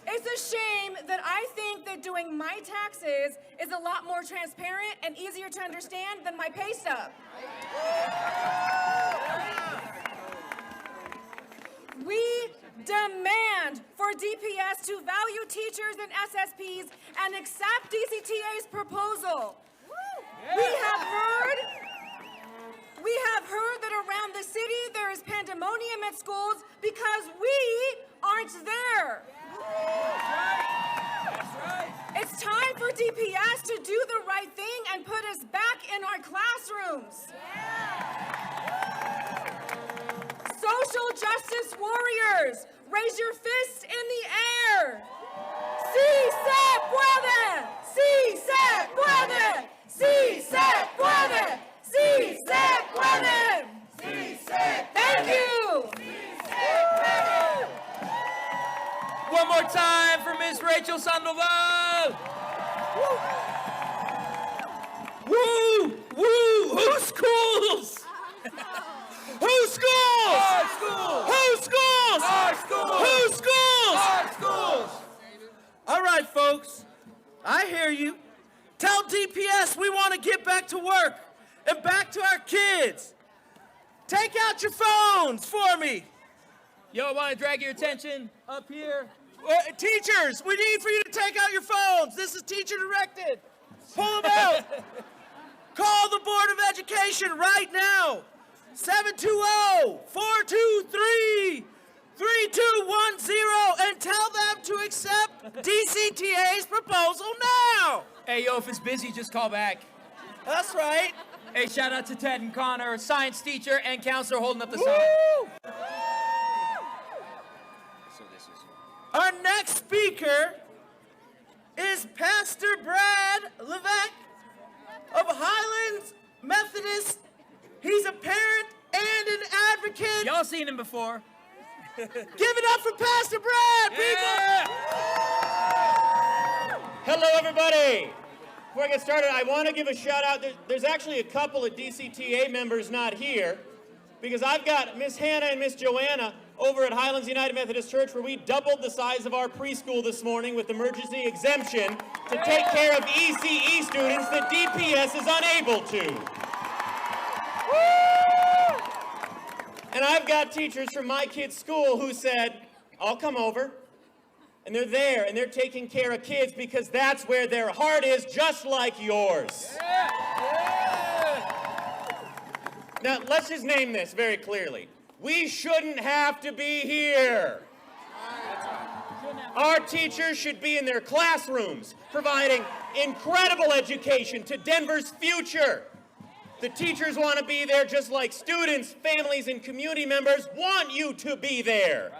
Speaker 11: It's a shame that I think that doing my taxes is a lot more transparent and easier to understand than my pay stub. We demand for DPS to value teachers and SSPs and accept DCTA's proposal. We have heard We have heard that around the city there is pandemonium at schools because we aren't there.
Speaker 1: That's right.
Speaker 11: It's time for DPS to do the right thing and put us back in our classrooms. Social justice warriors, raise your fists in the air. Sí se puede! Sí se puede! Sí se puede! Sí se puede! Sí se puede! Thank you!
Speaker 1: One more time for Miss Rachel Sandoval. Woo! Woo! Who schools? Who schools?
Speaker 9: Our schools!
Speaker 1: Who schools?
Speaker 9: Our schools!
Speaker 1: Who schools?
Speaker 9: Our schools! All right, folks. I hear you. Tell DPS we want to get back to work and back to our kids. Take out your phones for me.
Speaker 1: Yo, I want to drag your attention up here.
Speaker 9: Teachers, we need for you to take out your phones. This is teacher directed. Pull them out. Call the Board of Education right now. 720-423-3210 and tell them to accept DCTA's proposal now.
Speaker 1: Hey, yo, if it's busy, just call back.
Speaker 9: That's right.
Speaker 1: Hey, shout out to Ted and Connor, science teacher and counselor holding up the sign.
Speaker 9: Our next speaker is Pastor Brad Levesque of Highlands Methodist. He's a parent and an advocate.
Speaker 1: Y'all seen him before.
Speaker 9: Give it up for Pastor Brad, people!
Speaker 12: Hello, everybody. Before I get started, I want to give a shout out. There's actually a couple of DCTA members not here because I've got Miss Hannah and Miss Joanna over at Highlands United Methodist Church where we doubled the size of our preschool this morning with emergency exemption to take care of ECE students that DPS is unable to. And I've got teachers from my kids' school who said, I'll come over. And they're there, and they're taking care of kids because that's where their heart is, just like yours. Now, let's just name this very clearly. We shouldn't have to be here. Our teachers should be in their classrooms, providing incredible education to Denver's future. The teachers want to be there just like students, families, and community members want you to be there.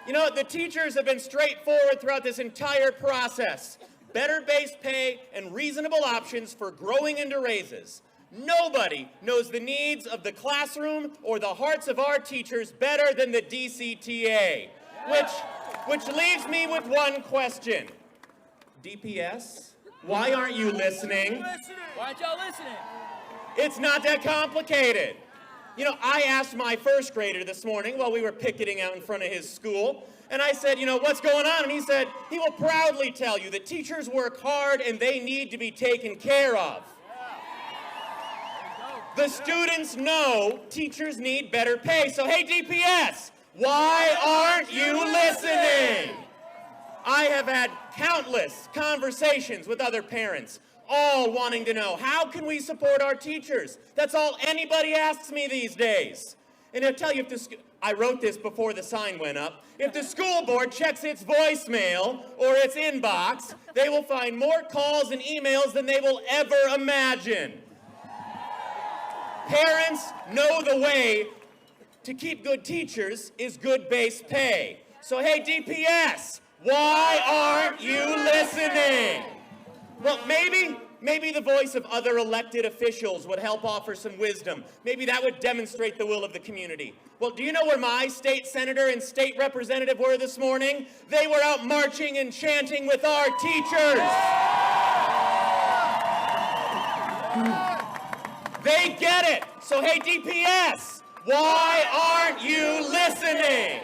Speaker 12: You know, the teachers have been straightforward throughout this entire process. Better base pay and reasonable options for growing into raises. Nobody knows the needs of the classroom or the hearts of our teachers better than the DCTA. Which leaves me with one question. DPS, why aren't you listening?
Speaker 1: Why aren't y'all listening?
Speaker 12: It's not that complicated. You know, I asked my first grader this morning while we were picketing out in front of his school, and I said, you know, what's going on? And he said, he will proudly tell you that teachers work hard and they need to be taken care of. The students know teachers need better pay. So, hey, DPS, why aren't you listening? I have had countless conversations with other parents, all wanting to know, how can we support our teachers? That's all anybody asks me these days. And I'll tell you, I wrote this before the sign went up. If the school board checks its voicemail or its inbox, they will find more calls and emails than they will ever imagine. Parents know the way to keep good teachers is good base pay. So, hey, DPS, why aren't you listening? Well, maybe the voice of other elected officials would help offer some wisdom. Maybe that would demonstrate the will of the community. Well, do you know where my state senator and state representative were this morning? They were out marching and chanting with our teachers. They get it. So, hey, DPS, why aren't you listening?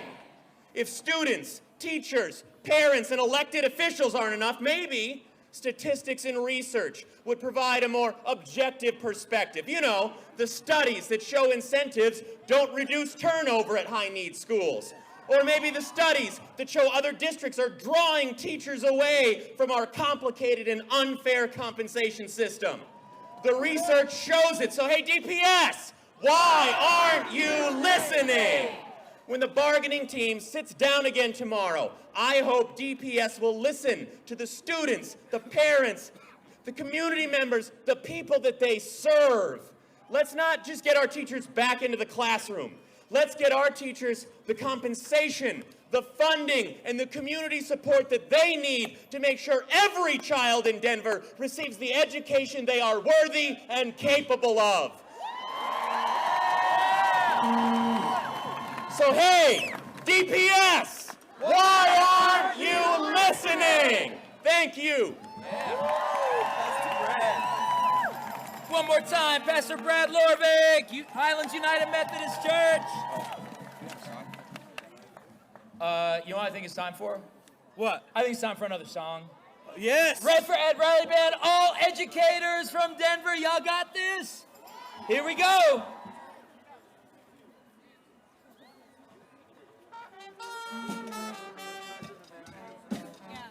Speaker 12: If students, teachers, parents, and elected officials aren't enough, maybe statistics and research would provide a more objective perspective. You know, the studies that show incentives don't reduce turnover at high-need schools. Or maybe the studies that show other districts are drawing teachers away from our complicated and unfair compensation system. The research shows it. So, hey, DPS, why aren't you listening? When the bargaining team sits down again tomorrow, I hope DPS will listen to the students, the parents, the community members, the people that they serve. Let's not just get our teachers back into the classroom. Let's get our teachers the compensation, the funding, and the community support that they need to make sure every child in Denver receives the education they are worthy and capable of. So hey, DPS, why aren't you listening? Thank you.
Speaker 1: One more time, Pastor Brad Lorvik, Highlands United Methodist Church. You know what I think it's time for?
Speaker 5: What?
Speaker 1: I think it's time for another song.
Speaker 5: Yes.
Speaker 1: Red for Ed Rally Band, all educators from Denver, y'all got this? Here we go.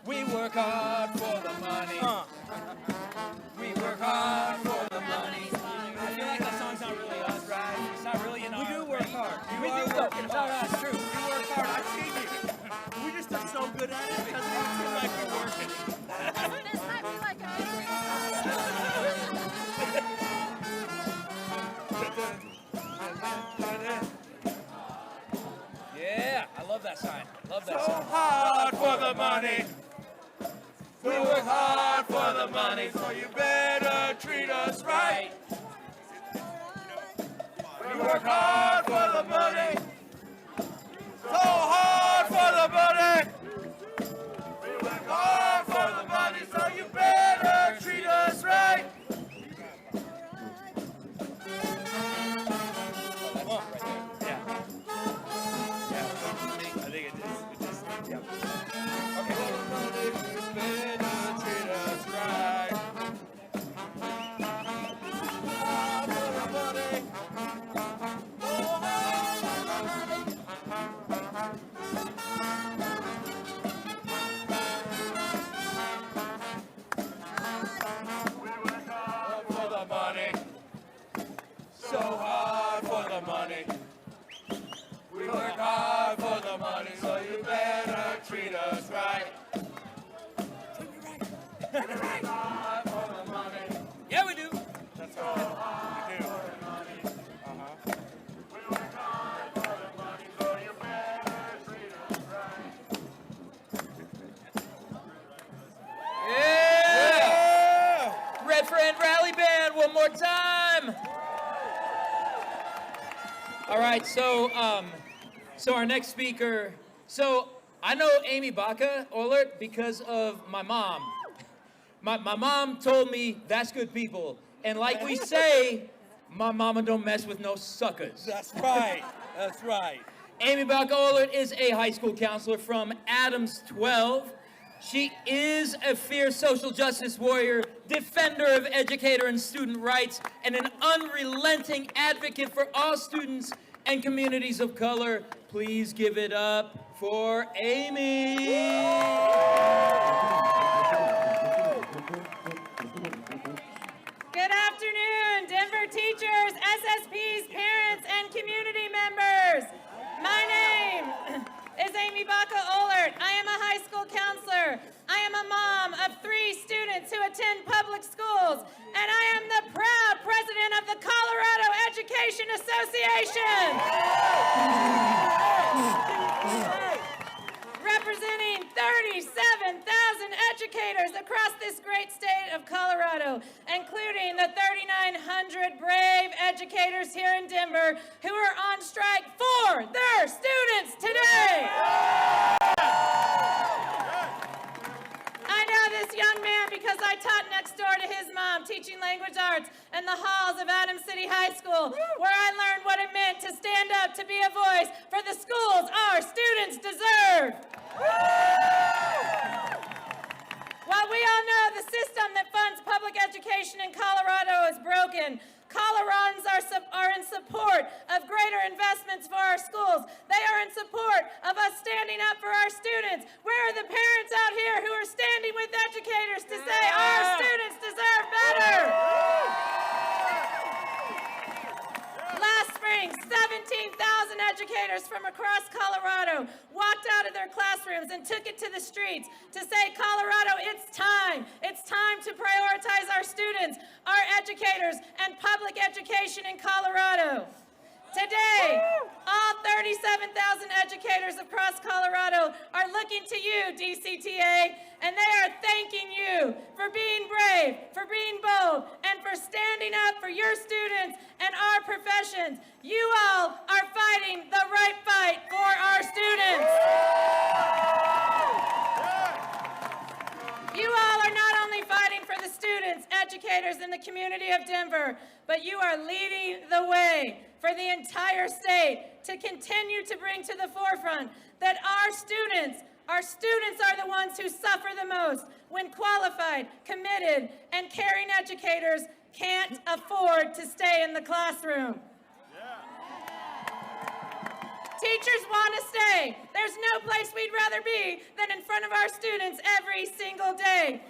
Speaker 1: We work hard for the money. We work hard for the money. I feel like that song's not really us, right? It's not really in our...
Speaker 5: We do work hard.
Speaker 1: We do though. It's not us, true.
Speaker 5: We work hard. I've seen you. We just are so good at it because we feel like we're working.
Speaker 3: This might be like a
Speaker 1: Yeah, I love that sign. Love that
Speaker 5: So
Speaker 1: sign.
Speaker 5: hard for the money. We work hard for the money, so you better treat us right. We work hard for the money. So hard for the money. We work hard for the money, so you better treat us right. So hard for the money. We work hard for the money, so you better treat us right. Hard for the money.
Speaker 1: Yeah, we do.
Speaker 5: That's all we do. We work hard for the money, so you better treat us right.
Speaker 1: Yeah! Red for Ed Rally Band, one more time. All right, so our next speaker. So I know Amy Baca Ohlert because of my mom. My mom told me that's good people, and like we say, my mama don't mess with no suckers.
Speaker 5: That's right. That's right.
Speaker 1: Amy Baca Ohlert is a high school counselor from Adams 12. She is a fierce social justice warrior, defender of educator and student rights, and an unrelenting advocate for all students and communities of color. Please give it up for Amy.
Speaker 11: Good afternoon, Denver teachers, SSPs, parents, and community members. My name is Amy Baca Ohlert. I am a high school counselor. I am a mom of 3 students who attend public schools, and I am the proud president of the Colorado Education Association. Representing 37,000 educators across this great state of Colorado, including the 3,900 brave educators here in Denver who are on strike for their students today. I know this young man because I taught next door to his mom, teaching language arts in the halls of Adams City High School, where I learned what it meant to stand up to be a voice for the schools our students deserve. While we all know the system that funds public education in Colorado is broken, Coloradans are in support of greater investments for our schools. They are in support of us standing up for our students. Where are the parents out here who are standing with educators to say our students deserve better? educators from across Colorado walked out of their classrooms and took it to the streets to say, Colorado, it's time. It's time to prioritize our students, our educators, and public education in Colorado. Today, all 37,000 educators across Colorado are looking to you, DCTA, and they are thanking you for being brave, for being bold, and for standing up for your students and our professions. You all are fighting the right fight for our students. You all are not only fighting for the students, educators, and the community of Denver, but you are leading the way for the entire state to continue to bring to the forefront that our students are the ones who suffer the most when qualified, committed, and caring educators can't afford to stay in the classroom. Teachers want to stay. There's no place we'd rather be than in front of our students every single day.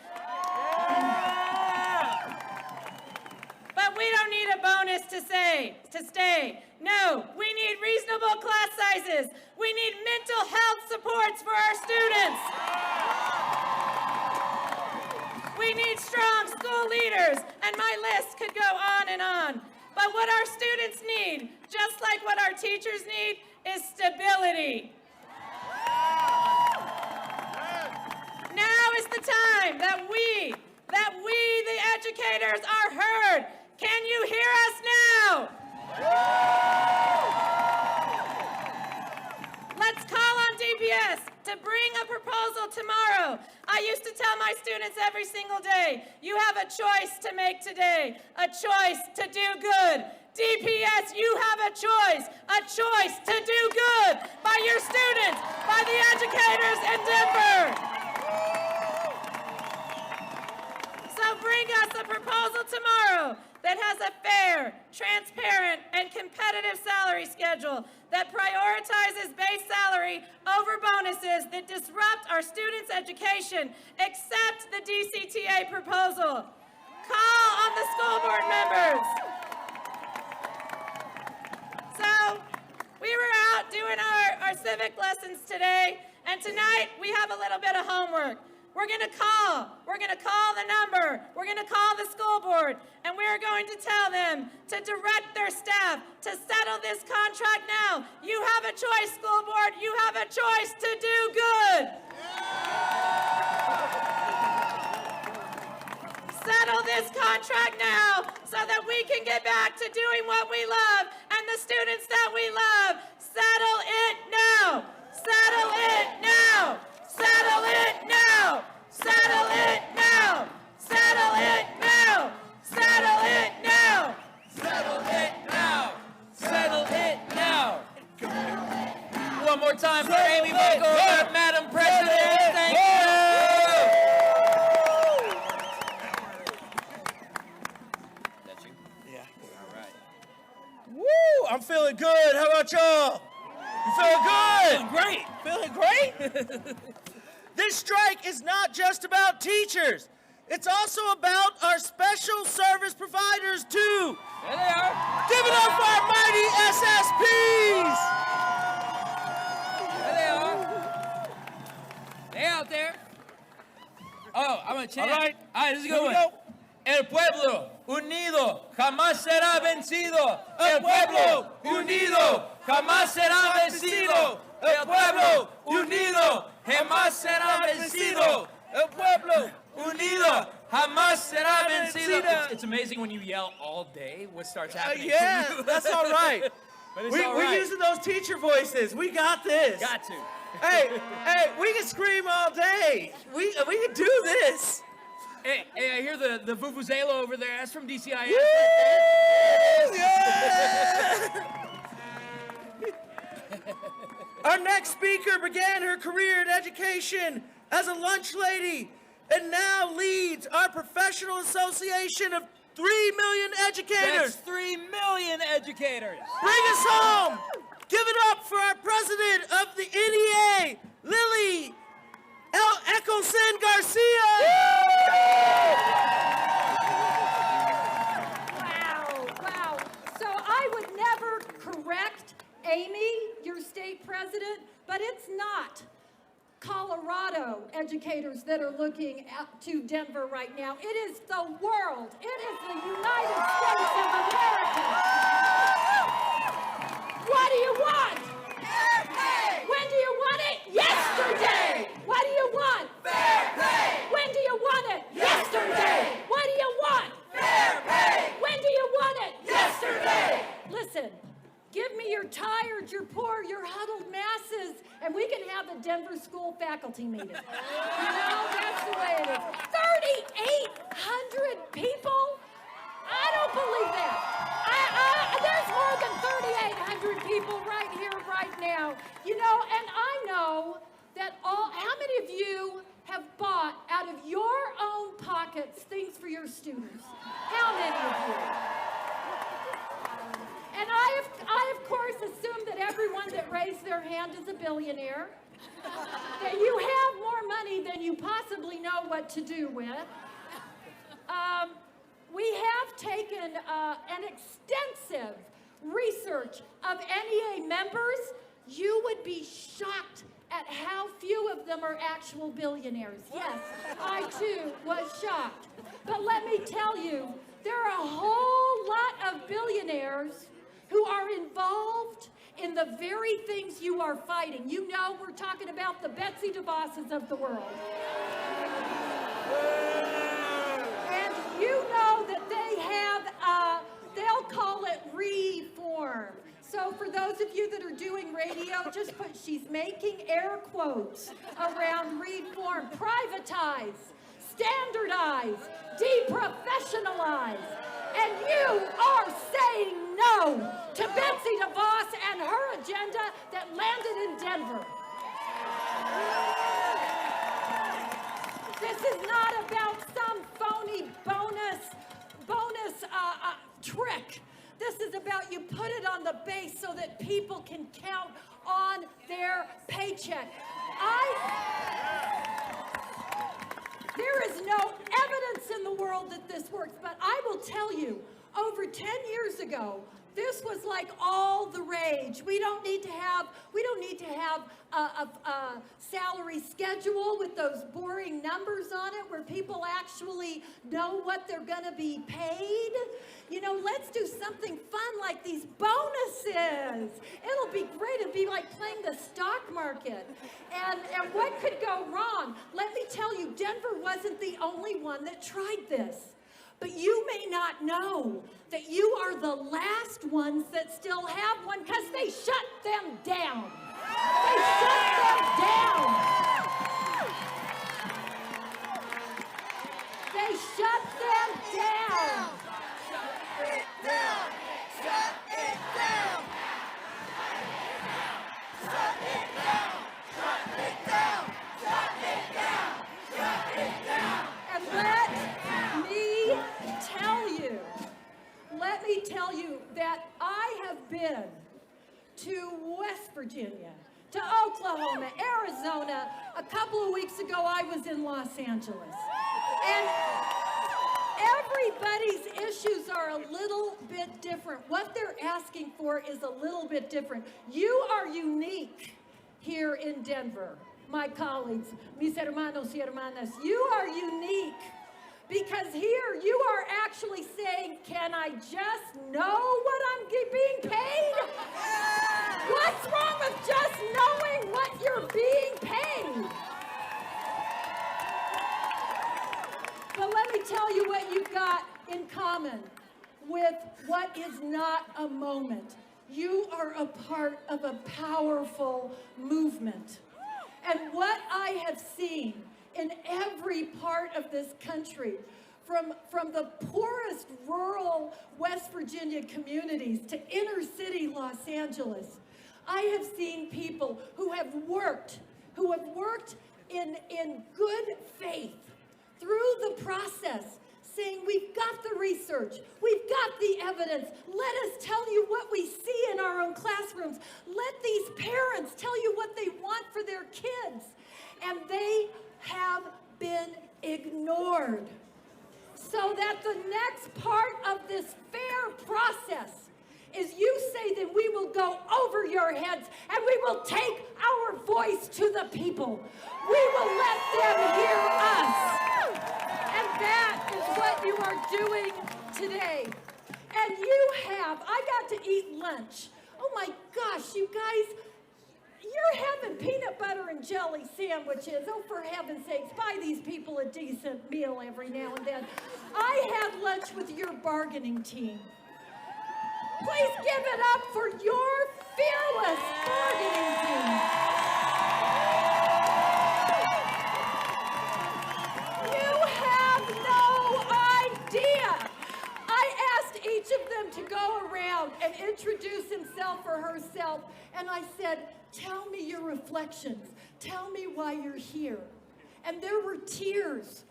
Speaker 11: But we don't need a bonus to stay. No, we need reasonable class sizes. We need mental health supports for our students. We need strong school leaders, and my list could go on and on. But what our students need, just like what our teachers need, is stability. Now is the time that we, the educators, are heard. Can you hear us now? Let's call on DPS to bring a proposal tomorrow. I used to tell my students every single day, you have a choice to make today, a choice to do good. DPS, you have a choice to do good by your students, by the educators in Denver. So bring us a proposal tomorrow that has a fair, transparent, and competitive salary schedule that prioritizes base salary over bonuses that disrupt our students' education. Accept the DCTA proposal. Call on the school board members. So, we were out doing our civic lessons today, and tonight we have a little bit of homework. We're going to call the number, we're going to call the school board, and we're going to tell them to direct their staff to settle this contract now. You have a choice, school board, you have a choice to do good. Settle this contract now so that we can get back to doing what we love and the students that we love. Settle it now. Settle it now. Settle it now. Settle it now. Settle it now. Settle it now.
Speaker 1: Settle it now. Settle it now. One more time for Amy Vogelbach, Madam President. Thank you. That's you?
Speaker 9: Yeah.
Speaker 1: All right.
Speaker 9: Woo! I'm feeling good. How about y'all? You feeling good?
Speaker 1: Great.
Speaker 9: Feeling great? This strike is not just about teachers. It's also about our special service providers, too.
Speaker 1: There they are.
Speaker 9: Give it up for our mighty SSPs.
Speaker 1: There they are. They out there. Oh, I'm going to chant.
Speaker 9: All right.
Speaker 1: This is a
Speaker 9: Here
Speaker 1: good
Speaker 9: we
Speaker 1: one.
Speaker 9: go.
Speaker 1: El pueblo unido jamás será vencido. El pueblo unido jamás será vencido. El pueblo unido jamás será vencido. El pueblo unido jamás será vencido. It's amazing when you yell all day what starts happening.
Speaker 9: Yeah, that's all right.
Speaker 1: But it's all right.
Speaker 9: We're using those teacher voices. We got this.
Speaker 1: Got to.
Speaker 9: Hey, we can scream all day. We can do this.
Speaker 1: Hey, I hear the vuvuzela over there. That's from DCIS.
Speaker 9: Yeah. Our next speaker began her career in education as a lunch lady and now leads our professional association of 3 million educators.
Speaker 1: That's 3 million educators.
Speaker 9: Bring us home. Give it up for our president of the NEA, Lily Eccleston Garcia.
Speaker 13: Wow. So I would never correct Amy, your president, but it's not Colorado educators that are looking to Denver right now. It is the world. It is the United States of America. What do you want? Fair pay. When do you want it? Yesterday. What do you want? Fair pay. When do you want it? Yesterday. What do you want? Fair pay. When do you want it? Yesterday. Listen. Give me your tired, your poor, your huddled masses, and we can have a Denver school faculty meeting. You know, that's the way it is. 3,800 people? I don't believe that. There's more than 3,800 people right here, right now. You know, and I know that how many of you have bought out of your own pockets things for your students? How many of you? And I, of course, assume that everyone that raised their hand is a billionaire, that you have more money than you possibly know what to do with. We have taken an extensive research of NEA members. You would be shocked at how few of them are actual billionaires. Yes, I too was shocked. But let me tell you, there are a whole lot of billionaires who are involved in the very things you are fighting. You know, we're talking about the Betsy DeVosses of the world. And you know that they have, they'll call it reform. So for those of you that are doing radio, just put, she's making air quotes around reform. Privatize, standardize, deprofessionalize. And you are saying no to Betsy DeVos and her agenda that landed in Denver. This is not about some phony bonus trick. This is about you put it on the base so that people can count on their paycheck. There is no evidence in the world that this works, but I will tell you, over 10 years ago, this was like all the rage. We don't need to have a salary schedule with those boring numbers on it where people actually know what they're going to be paid. You know, let's do something fun like these bonuses. It'll be great. It'll be like playing the stock market. And what could go wrong? Let me tell you, Denver wasn't the only one that tried this. But you may not know that you are the last ones that still have one because they shut them down. They shut them down. They shut them down. Shut it down. Shut it down. Shut it down. Shut it down. Shut it down. Shut it down. And let me tell you that I have been to West Virginia, to Oklahoma, Arizona. A couple of weeks ago, I was in Los Angeles. And everybody's issues are a little bit different. What they're asking for is a little bit different. You are unique here in Denver, my colleagues, mis hermanos y hermanas. You are unique. Because here you are actually saying, can I just know what I'm being paid? What's wrong with just knowing what you're being paid? But let me tell you what you've got in common with what is not a moment. You are a part of a powerful movement. And what I have seen in every part of this country, from the poorest rural West Virginia communities to inner city Los Angeles, I have seen people who have worked in good faith through the process, saying, we've got the research, we've got the evidence, let us tell you what we see in our own classrooms, let these parents tell you what they want for their kids. And they have been ignored. So that the next part of this fair process is you say that we will go over your heads and we will take our voice to the people. We will let them hear us. And that is what you are doing today. And I got to eat lunch. Oh my gosh, you guys, you're having peanut butter and jelly sandwiches. Oh, for heaven's sakes, buy these people a decent meal every now and then. I had lunch with your bargaining team. Please give it up for your fearless bargaining team. You have no idea. I asked each of them to go around and introduce himself or herself, and I said, tell me your reflections. Tell me why you're here. And there were tears.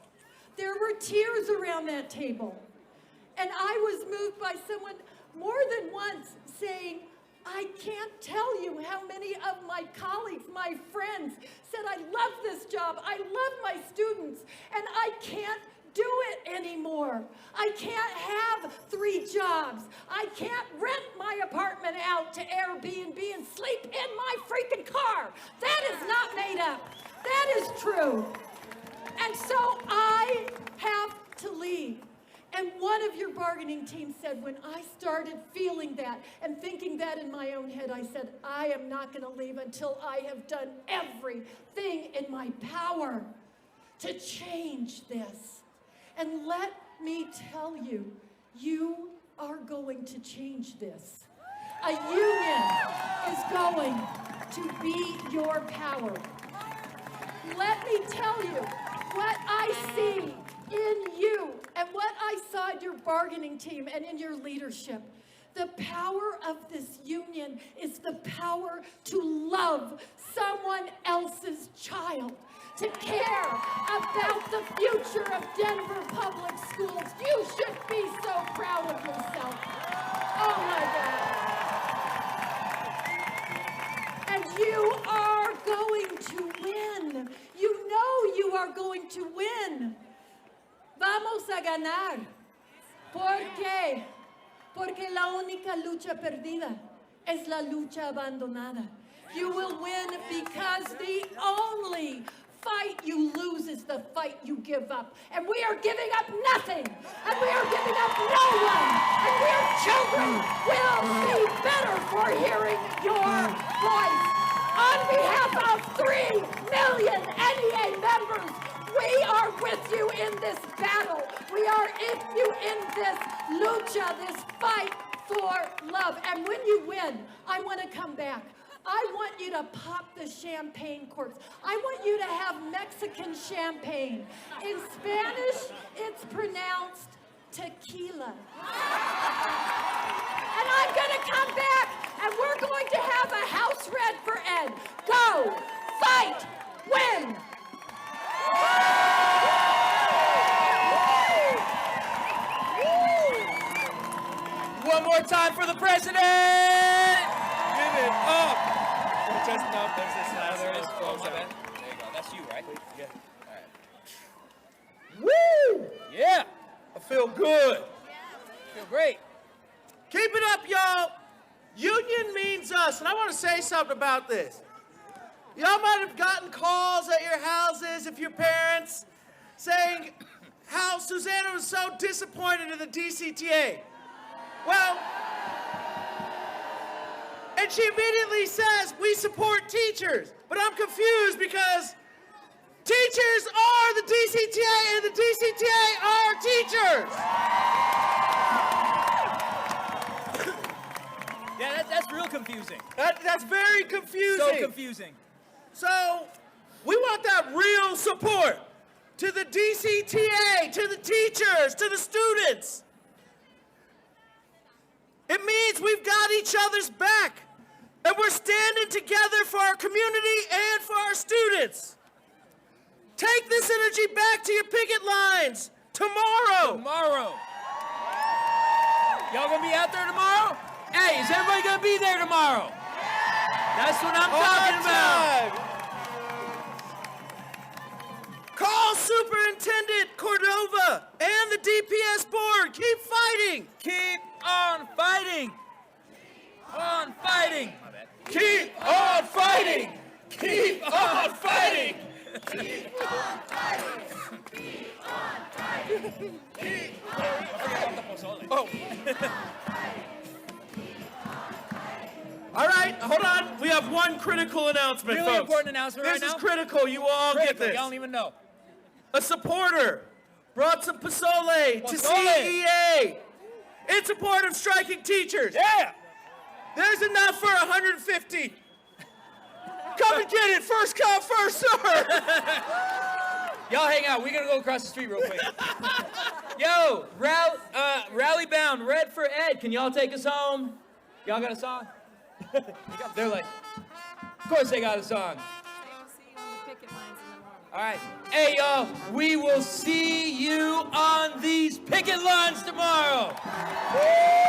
Speaker 13: There were tears around that table. And I was moved by someone more than once saying, I can't tell you how many of my colleagues, my friends, said, I love this job. I love my students, and I can't do it anymore. I can't have 3 jobs. I can't rent my apartment out to Airbnb and sleep in my freaking car. That is not made up. That is true. And so I have to leave. And one of your bargaining team said, when I started feeling that and thinking that in my own head, I said, I am not going to leave until I have done everything in my power to change this. And let me tell you, you are going to change this. A union is going to be your power. Let me tell you what I see in you and what I saw in your bargaining team and in your leadership. The power of this union is the power to love someone else's child, to care about the future of Denver Public Schools. You should be so proud of yourself. Oh my God. And you are going to win. You know you are going to win. Vamos a ganar. ¿Por qué? Porque la única lucha perdida es la lucha abandonada. You will win because the only fight you lose is the fight you give up. And we are giving up nothing. And we are giving up no one. And your children will be better for hearing your voice. On behalf of 3 million NEA members, we are with you in this battle. We are with you in this lucha, this fight for love. And when you win, I want to come back. I want you to pop the champagne corks. I want you to have Mexican champagne. In Spanish, it's pronounced tequila. And I'm going to come back, and we're going to have a house red for Ed. Go, fight, win.
Speaker 1: One more time for the president.
Speaker 4: Give it up. Just no, there's this last
Speaker 1: There
Speaker 4: one.
Speaker 1: it is. Oh, my bad. There you go. That's you, right?
Speaker 4: Yeah.
Speaker 1: All right.
Speaker 9: Woo!
Speaker 1: Yeah.
Speaker 9: I feel good.
Speaker 1: Feel great.
Speaker 9: Keep it up, y'all. Union means us. And I want to say something about this. Y'all might have gotten calls at your houses, if your parents, saying how Susanna was so disappointed in the DCTA. Well, and she immediately says, we support teachers. But I'm confused because teachers are the DCTA and the DCTA are teachers.
Speaker 1: Yeah, that's real confusing.
Speaker 9: That's very confusing.
Speaker 1: So confusing.
Speaker 9: So we want that real support to the DCTA, to the teachers, to the students. It means we've got each other's back, and we're standing together for our community and for our students. Take this energy back to your picket lines tomorrow.
Speaker 1: Tomorrow. Y'all gonna be out there tomorrow? Hey, is everybody gonna be there tomorrow? That's what I'm talking about.
Speaker 9: Call Superintendent Cordova and the DPS board. Keep fighting.
Speaker 1: Keep on fighting. fighting! Keep on fighting! Keep on fighting! Keep on fighting! Keep on fighting! Keep on fighting! Oh.
Speaker 12: All right, hold on. We have one critical announcement,
Speaker 1: Really
Speaker 12: folks.
Speaker 1: important announcement right now.
Speaker 12: This is critical. You will all get this.
Speaker 1: Y'all don't even know.
Speaker 12: A supporter brought some pozole to
Speaker 1: Pozole.
Speaker 12: CEA in support of striking teachers.
Speaker 1: Yeah!
Speaker 12: There's enough for 150. Come and get it. First come, first serve.
Speaker 1: Y'all hang out. We're going to go across the street real quick. Yo, Rally Bound, Red for Ed. Can y'all take us home? Y'all got a song? They're like, of course they got a song. All right. Hey, y'all, we will see you on these picket lines tomorrow. Woo!